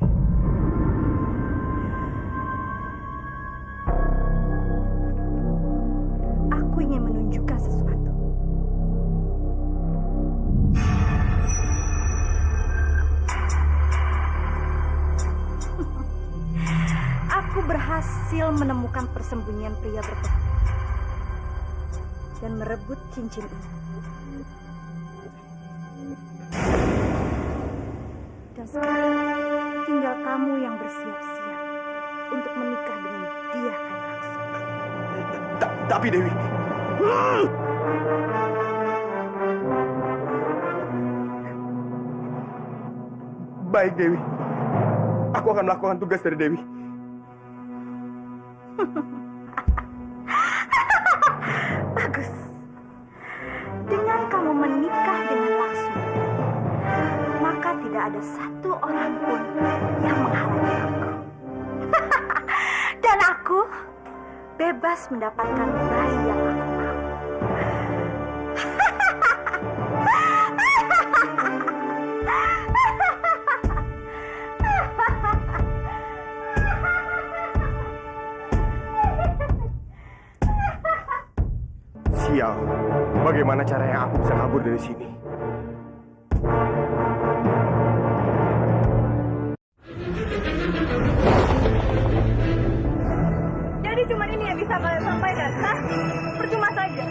Speaker 1: Aku ingin menunjukkan sesuatu. Aku berhasil menemukan persembunyian pria bertopeng dan merebut cincin ini. Dan sekarang tinggal kamu yang bersiap-siap untuk menikah dengan dia, Ayu Laksmi.
Speaker 3: Tapi Dewi. Baik, Dewi. Aku akan melakukan tugas dari Dewi.
Speaker 1: Bagus. Dengan kamu menikah dengan Laksmi, maka tidak ada satu orang pun yang menghalangi aku. Dan aku bebas mendapatkan bayi yang aku mau.
Speaker 3: Sial. Bagaimana caranya aku bisa kabur dari sini?
Speaker 10: Jadi cuma ini yang bisa kalian sampaikan, hah? Percuma saja.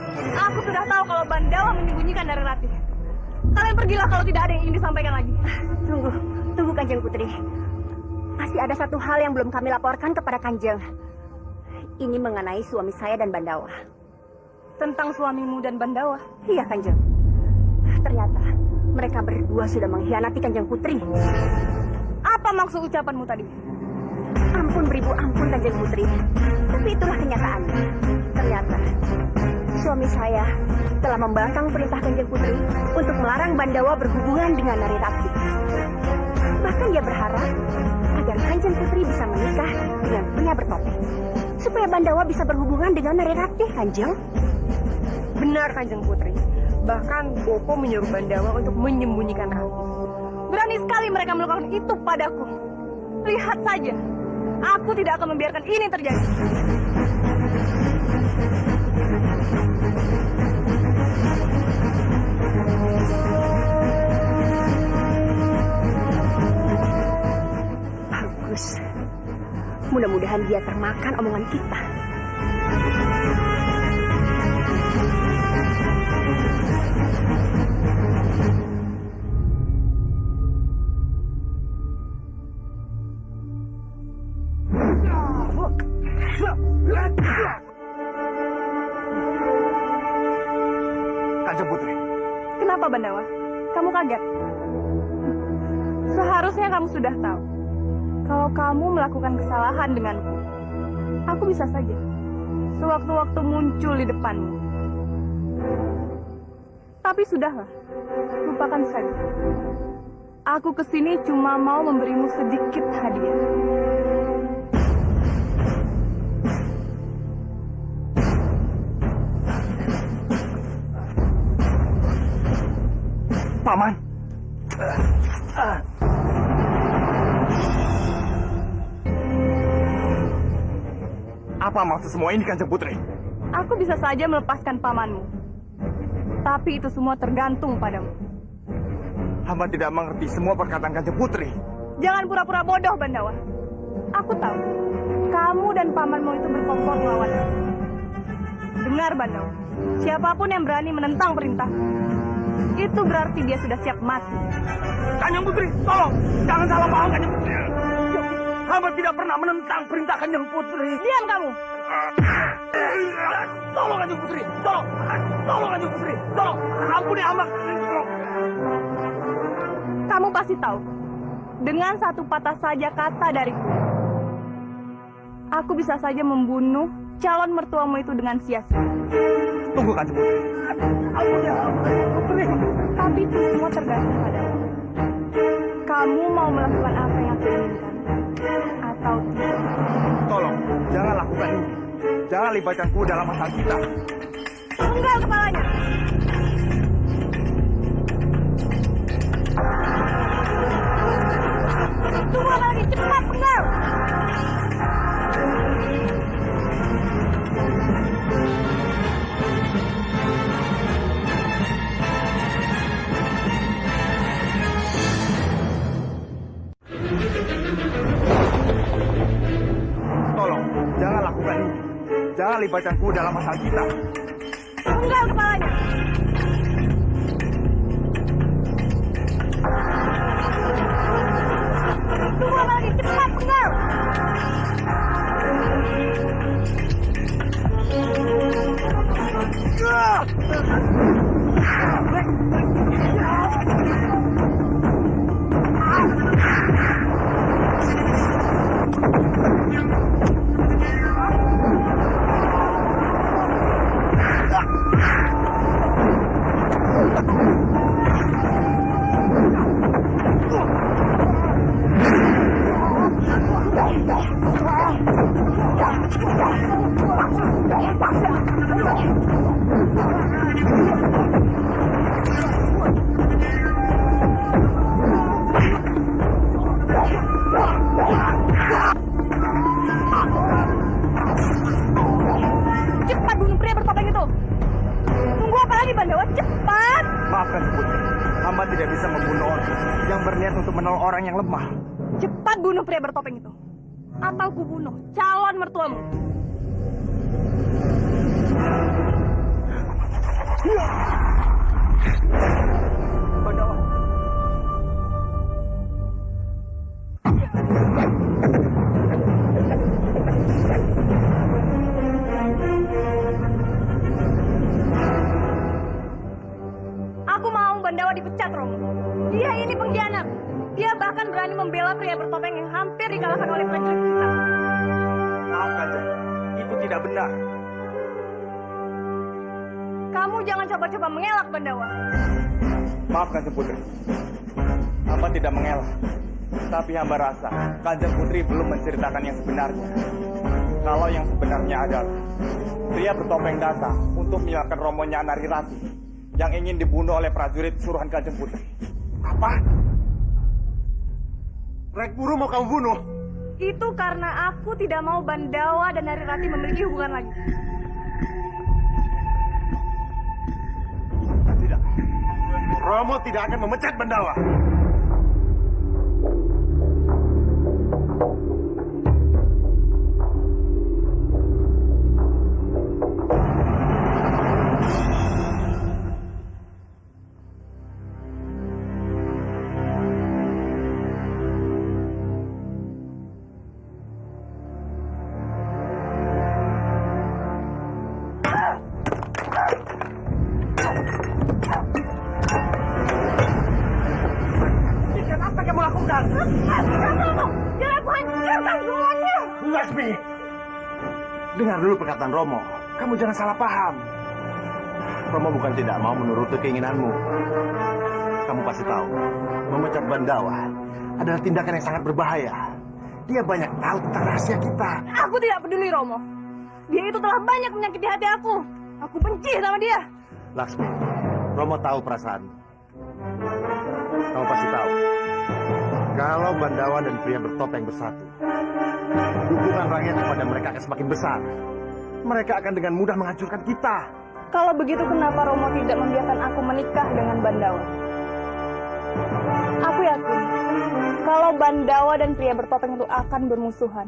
Speaker 10: Aku sudah tahu kalau Bandawa menyembunyikan dari Ratih. Kalian pergilah kalau tidak ada yang ingin disampaikan lagi.
Speaker 8: Tunggu Kanjeng Putri. Masih ada satu hal yang belum kami laporkan kepada Kanjeng. Ini mengenai suami saya dan Bandawa.
Speaker 10: Tentang suamimu dan Bandawa?
Speaker 8: Iya, Kanjeng. Ternyata mereka berdua sudah mengkhianati Kanjeng Putri.
Speaker 10: Apa maksud ucapanmu tadi?
Speaker 8: Ampun beribu ampun, Kanjeng Putri. Tapi itulah kenyataannya. Ternyata suami saya telah membangkang perintah Kanjeng Putri untuk melarang Bandawa berhubungan dengan Nari Ratih. Bahkan dia berharap agar Kanjeng Putri bisa menikah dengan pria bertopeng, supaya Bandawa bisa berhubungan dengan Nari Ratih, Kanjeng.
Speaker 11: Benar, Kanjeng Putri. Bahkan Bopo menyuruh Bandawa untuk menyembunyikan Ratih.
Speaker 10: Berani sekali mereka melakukan itu padaku. Lihat saja, aku tidak akan membiarkan ini terjadi.
Speaker 8: Bagus. Mudah-mudahan dia termakan omongan kita.
Speaker 3: Kanjeng Putri.
Speaker 10: Kenapa, Bandawa? Kamu kaget? Seharusnya kamu sudah tahu. Kalau kamu melakukan kesalahan denganku, aku bisa saja sewaktu-waktu muncul di depanmu. Tapi sudahlah, lupakan saja. Aku kesini cuma mau memberimu sedikit hadiah.
Speaker 3: Paman. Apa maksud semua ini, Kanjeng Putri?
Speaker 10: Aku bisa saja melepaskan pamanmu. Tapi itu semua tergantung padamu.
Speaker 3: Hamba tidak mengerti semua perkataan Kanjeng Putri.
Speaker 10: Jangan pura-pura bodoh, Bandawa. Aku tahu, kamu dan pamanmu itu berkomplot melawan aku. Dengar, Bandawa. Siapapun yang berani menentang perintah, itu berarti dia sudah siap mati.
Speaker 2: Kanjeng Putri, tolong! Jangan salah paham, Kanjeng Putri. Hamba tidak pernah menentang perintah Kanjeng Putri.
Speaker 10: Diam kamu!
Speaker 2: Tolong, Kanjeng Putri! Tolong! Tolong, Kanjeng Putri! Tolong! Ampuni hamba! Tolong!
Speaker 10: Kamu pasti tahu, dengan satu patah saja kata dariku, aku bisa saja membunuh calon mertuamu itu dengan sia-sia.
Speaker 3: Tunggu Kanjeng Putri.
Speaker 10: Tapi itu semua tergantung padamu. Kamu mau melakukan apa yang aku inginkan atau tidak?
Speaker 3: Tolong, jangan lakukan ini. Jangan libatkanku dalam masalah kita.
Speaker 10: Penggal kepalanya. Tunggu apa lagi? Cepat penggal.
Speaker 3: Tolong, jangan lakukan ini. Jangan libatkanku dalam masalah kita.
Speaker 10: Penggal kepalanya. Tunggu apa lagi? Cepat penggal. Cepat bunuh pria bertopeng itu. Tunggu apa lagi, Bandawa? Cepat!
Speaker 3: Maafkan Putri, hamba tidak bisa membunuh orang yang berniat untuk menolong orang yang lemah.
Speaker 10: Cepat bunuh pria bertopeng itu. Atau kubunuh calon mertuamu.
Speaker 3: Bandawa.
Speaker 10: Aku mau Bandawa dipecat, Romo. Dia ini pengkhianat. Dia bahkan berani membela pria bertopeng yang hampir dikalahkan oleh prajurit kita.
Speaker 3: Maaf, Kanjeng. Itu tidak benar.
Speaker 10: Kamu jangan coba-coba mengelak, Bandawa.
Speaker 3: Maaf, Kanjeng Putri. Hamba tidak mengelak. Tapi hamba rasa Kanjeng Putri belum menceritakan yang sebenarnya. Kalau yang sebenarnya adalah pria bertopeng datang untuk menyelamatkan romonya Narirati yang ingin dibunuh oleh prajurit suruhan Kanjeng Putri. Apa? Rek Guru mau kamu bunuh?
Speaker 10: Itu karena aku tidak mau Bandawa dan Narirati memiliki hubungan lagi.
Speaker 4: Tidak. Romo tidak akan memecat Bandawa. Laksmi, dengar dulu perkataan Romo. Kamu jangan salah paham. Romo bukan tidak mau menuruti keinginanmu. Kamu pasti tahu, memecat Bandawa adalah tindakan yang sangat berbahaya. Dia banyak tahu tentang rahasia kita.
Speaker 10: Aku tidak peduli, Romo. Dia itu telah banyak menyakiti hati aku. Aku benci sama dia.
Speaker 4: Laksmi, Romo tahu perasaan. Kamu pasti tahu, kalau Bandawa dan pria bertopeng bersatu, dukungan rakyat kepada mereka akan semakin besar. Mereka akan dengan mudah menghancurkan kita.
Speaker 10: Kalau begitu, kenapa Romo tidak membiarkan aku menikah dengan Bandawa? Aku yakin, kalau Bandawa dan pria bertopeng itu akan bermusuhan.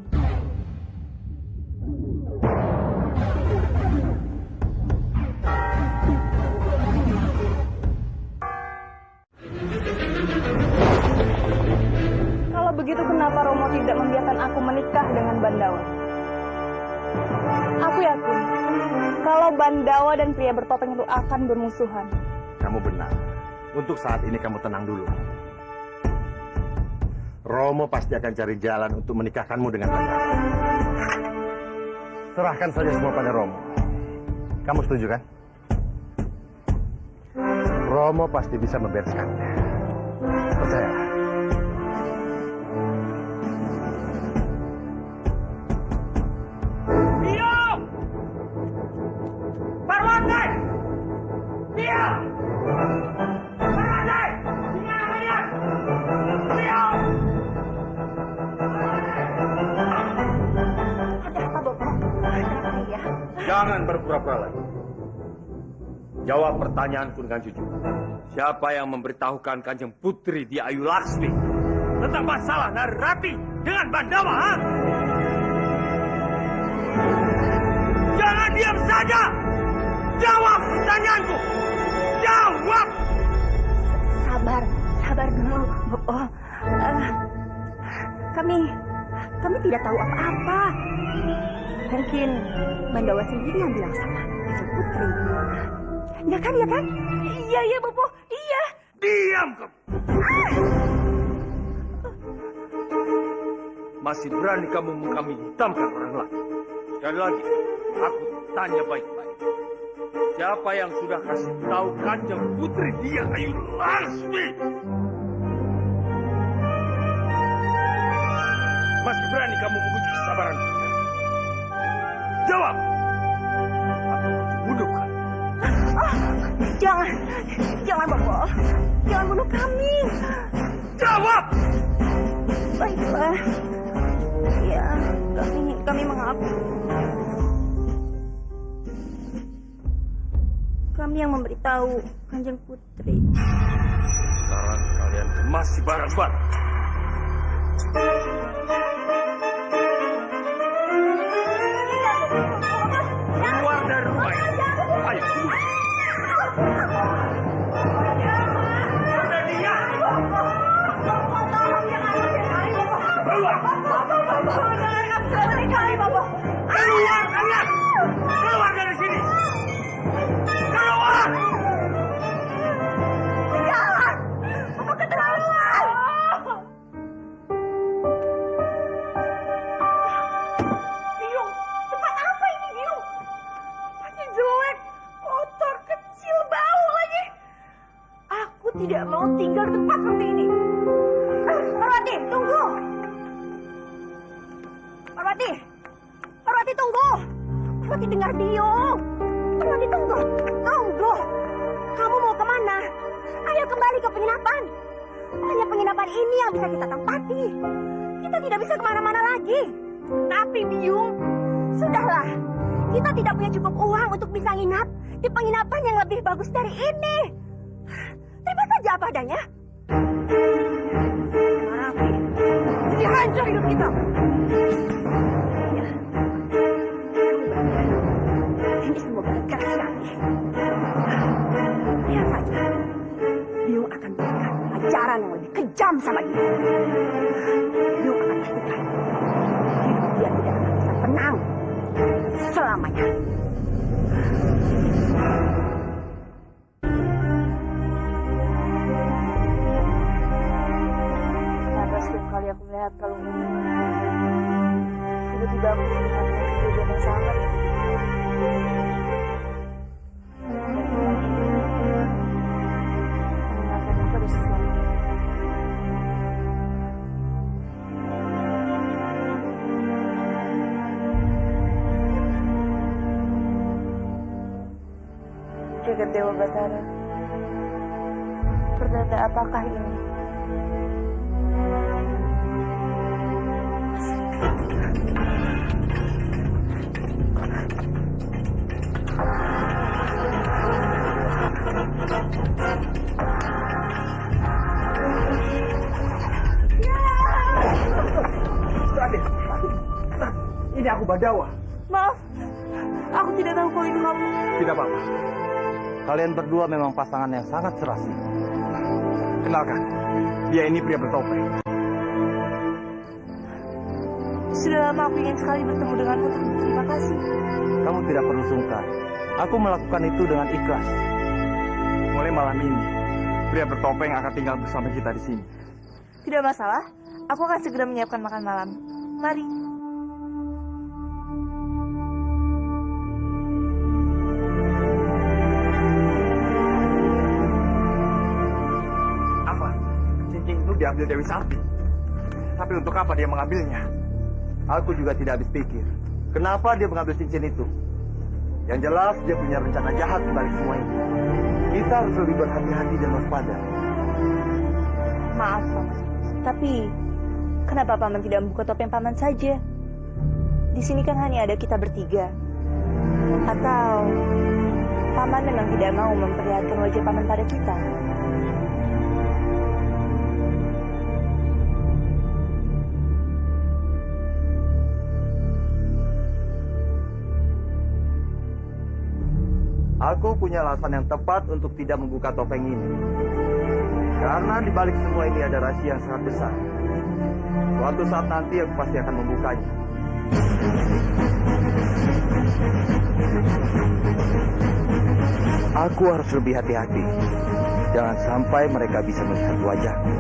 Speaker 10: Kalau begitu, kenapa Romo tidak membiarkan aku menikah dengan Bandawa? Aku yakin, kalau Bandawa dan pria bertopeng itu akan bermusuhan.
Speaker 4: Kamu benar. Untuk saat ini kamu tenang dulu. Romo pasti akan cari jalan untuk menikahkanmu dengan Bandawa. Serahkan saja semua pada Romo. Kamu setuju kan? Romo pasti bisa membereskannya. Percayalah.
Speaker 2: Diam! Parwati! Diam! Parwati! Di mana kalian? Diam!
Speaker 8: Ada apa, Bopo? Ada apa ya?
Speaker 2: Jangan berpura-pura lagi. Jawab pertanyaanku dengan jujur. Siapa yang memberitahukan Kanjeng Putri di Ayu Laksmi tentang masalah Narirati dengan Bandawa? Ha? Jangan diam saja. Jawab pertanyaanku. Jawab.
Speaker 8: Sabar dulu, Bopo. Kami tidak tahu apa-apa. Mungkin Bandawa sendiri yang bilang sama Kanjeng Putri. Ya kan? Iya, Bopo. Iya.
Speaker 2: Diam kamu. Masih berani kamu mengkambing hitamkan orang lain. Sekali lagi, aku tanya baik-baik. Siapa yang sudah kasih tahu Kanjeng Putri dia Ayu Laksmi? Masih berani kamu menguji kesabaran? Jawab. Aku bunuh kamu.
Speaker 8: Jangan Bopo. Jangan bunuh kami.
Speaker 2: Jawab.
Speaker 8: Baiklah. Ya, kami mengaku. Kami yang memberitahu Kanjeng Putri.
Speaker 2: Sekarang kalian kemasi barang-barang. Keluar dari rumah ini. Ayo. Keluar kalian! Keluar dari sini! Keluar!
Speaker 8: Jangan! Bapak keterlaluan! Biung, tempat apa ini, Biung? Tempatnya jelek, kotor, kecil, bau lagi. Aku tidak mau tinggal di tempat seperti ini. Parwati, tunggu! Parwati, tunggu! Parwati, dengar Biung. Parwati, tunggu! Kamu mau kemana? Ayo kembali ke penginapan. Hanya penginapan ini yang bisa kita tempati. Kita tidak bisa kemana-mana lagi. Tapi Biung, sudahlah. Kita tidak punya cukup uang untuk bisa nginap di penginapan yang lebih bagus dari ini. Terima saja apa adanya. Tapi, jadi hancur hidup kita. Ini semua gara-gara sekali. Lihat saja, Biung akan berikan pelajaran yang lebih kejam sama dia. Biung akan pastikan hidup dia tidak akan bisa tenang selamanya.
Speaker 1: Kenapa setiap kali aku melihat kalung ini, tiba-tiba aku mengingat kejadian yang sangat mengingatkan aku pada sesuatu. Jagat Dewa Batara, pertanda apakah ini?
Speaker 2: Ini aku Bandawa.
Speaker 1: Maaf, aku tidak tahu kalau itu kamu.
Speaker 2: Tidak apa-apa.
Speaker 7: Kalian berdua memang pasangan yang sangat serasi.
Speaker 3: Kenalkan, dia ini pria bertopeng.
Speaker 1: Sudah lama aku ingin sekali bertemu denganmu. Terima kasih.
Speaker 7: Kamu tidak perlu sungkan. Aku melakukan itu dengan ikhlas.
Speaker 3: Mulai malam ini, pria bertopeng akan tinggal bersama kita di sini.
Speaker 1: Tidak masalah. Aku akan segera menyiapkan makan malam. Mari.
Speaker 3: Apa? Cincin itu diambil Dewi Sarti. Tapi untuk apa dia mengambilnya?
Speaker 7: Aku juga tidak habis pikir. Kenapa dia mengambil cincin itu? Yang jelas dia punya rencana jahat di balik semua ini. Kita harus lebih berhati-hati dan waspada.
Speaker 1: Maaf, Paman. Tapi, kenapa Paman tidak membuka topeng Paman saja? Di sini kan hanya ada kita bertiga. Atau, Paman memang tidak mau memperlihatkan wajah Paman pada kita?
Speaker 7: Aku punya alasan yang tepat untuk tidak membuka topeng ini. Karena di balik semua ini ada rahasia yang sangat besar. Suatu saat nanti aku pasti akan membukanya. Aku harus lebih hati-hati. Jangan sampai mereka bisa melihat wajahku.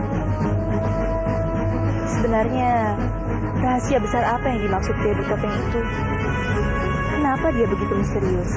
Speaker 1: Sebenarnya, rahasia besar apa yang dimaksud dia bertopeng itu? Kenapa dia begitu misterius?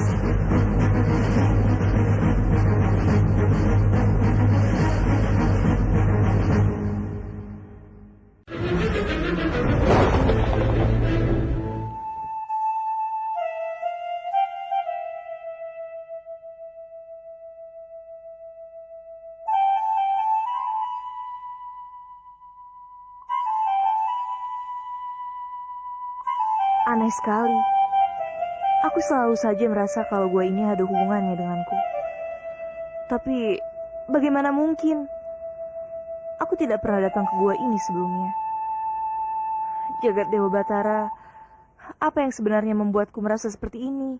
Speaker 1: Aneh sekali. Aku selalu saja merasa kalau gua ini ada hubungannya denganku. Tapi, bagaimana mungkin? Aku tidak pernah datang ke gua ini sebelumnya. Jagat Dewa Batara, apa yang sebenarnya membuatku merasa seperti ini?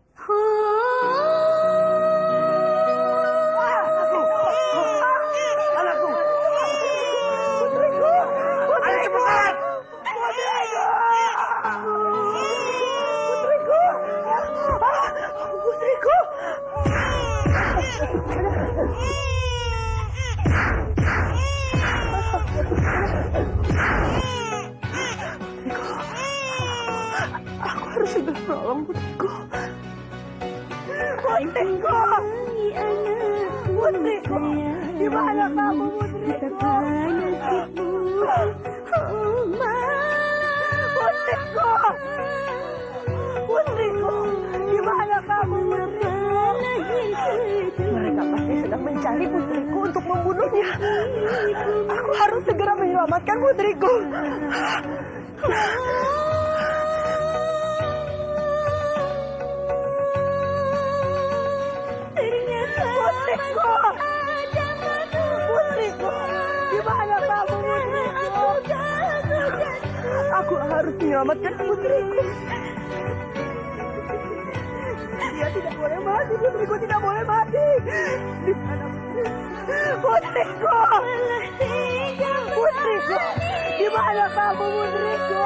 Speaker 1: Aku harus segera menolong putriku. Putriku! Putriku! Di mana kamu, putriku? Putriku! Putriku! Di mana kamu, putriku? Mereka pasti sedang mencari putriku untuk membunuhnya. Aku harus segera menyelamatkan putriku. Putriku! Putriku! Di mana kamu, putriku? Aku harus menyelamatkan putriku. Dia tidak boleh mati, putriku tidak boleh mati. Di mana putriku? Putriku! Di mana kamu, putriku?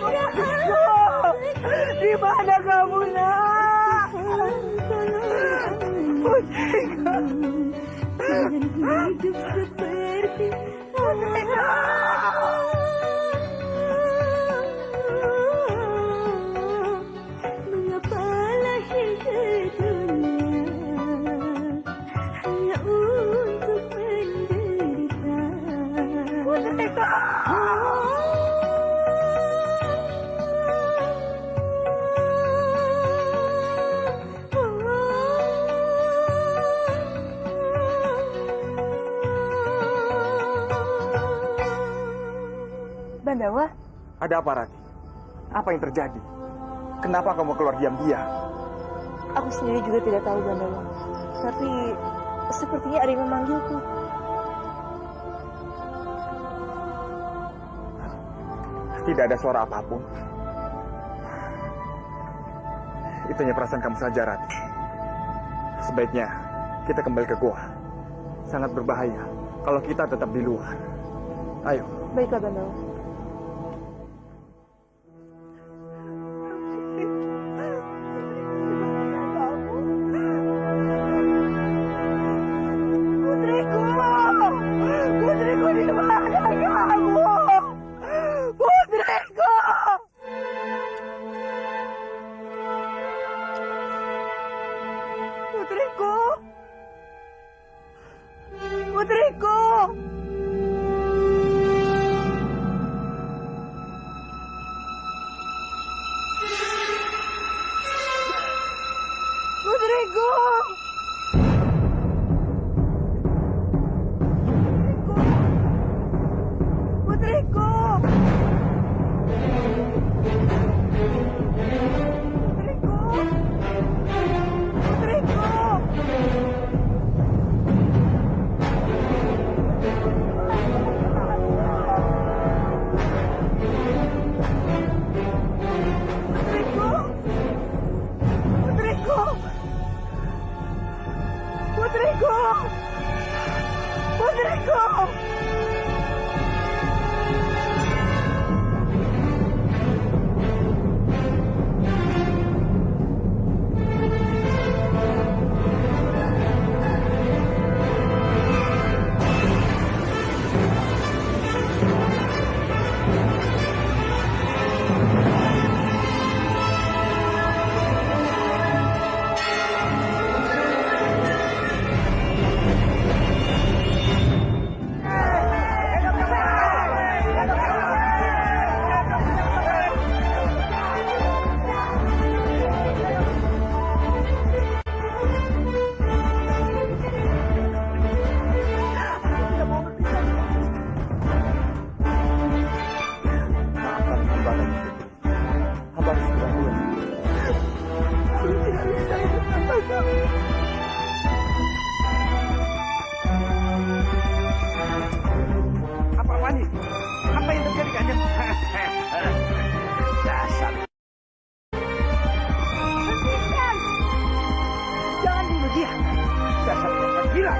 Speaker 1: Putriku! Di mana kamu, nak? Putriku! Hidup seperti putriku! Mengapa lahir ke dunia hanya untuk menderita? Putriku! Bandawa?
Speaker 3: Ada apa, Rati? Apa yang terjadi? Kenapa kamu keluar diam-diam?
Speaker 1: Aku sendiri juga tidak tahu, Bandawa. Tapi sepertinya ada yang memanggilku.
Speaker 3: Tidak ada suara apapun. Itu hanya perasaan kamu saja, Rati. Sebaiknya kita kembali ke gua. Sangat berbahaya kalau kita tetap di luar. Ayo.
Speaker 1: Baiklah, Bandawa. Putriku! Putriku di mana kamu? Putriku! Putriku! Putriku! Putriku! Putriku! Putriku! Putriku! Putriku! Putriku!
Speaker 7: Maafkan hamba dan Putri. Hamba harus pulang dulu.
Speaker 6: Apa ini? Apa yang terjadi Kanjeng? Dasar.
Speaker 1: Hentikan! Jangan bunuh dia!
Speaker 6: Dasar orang gila.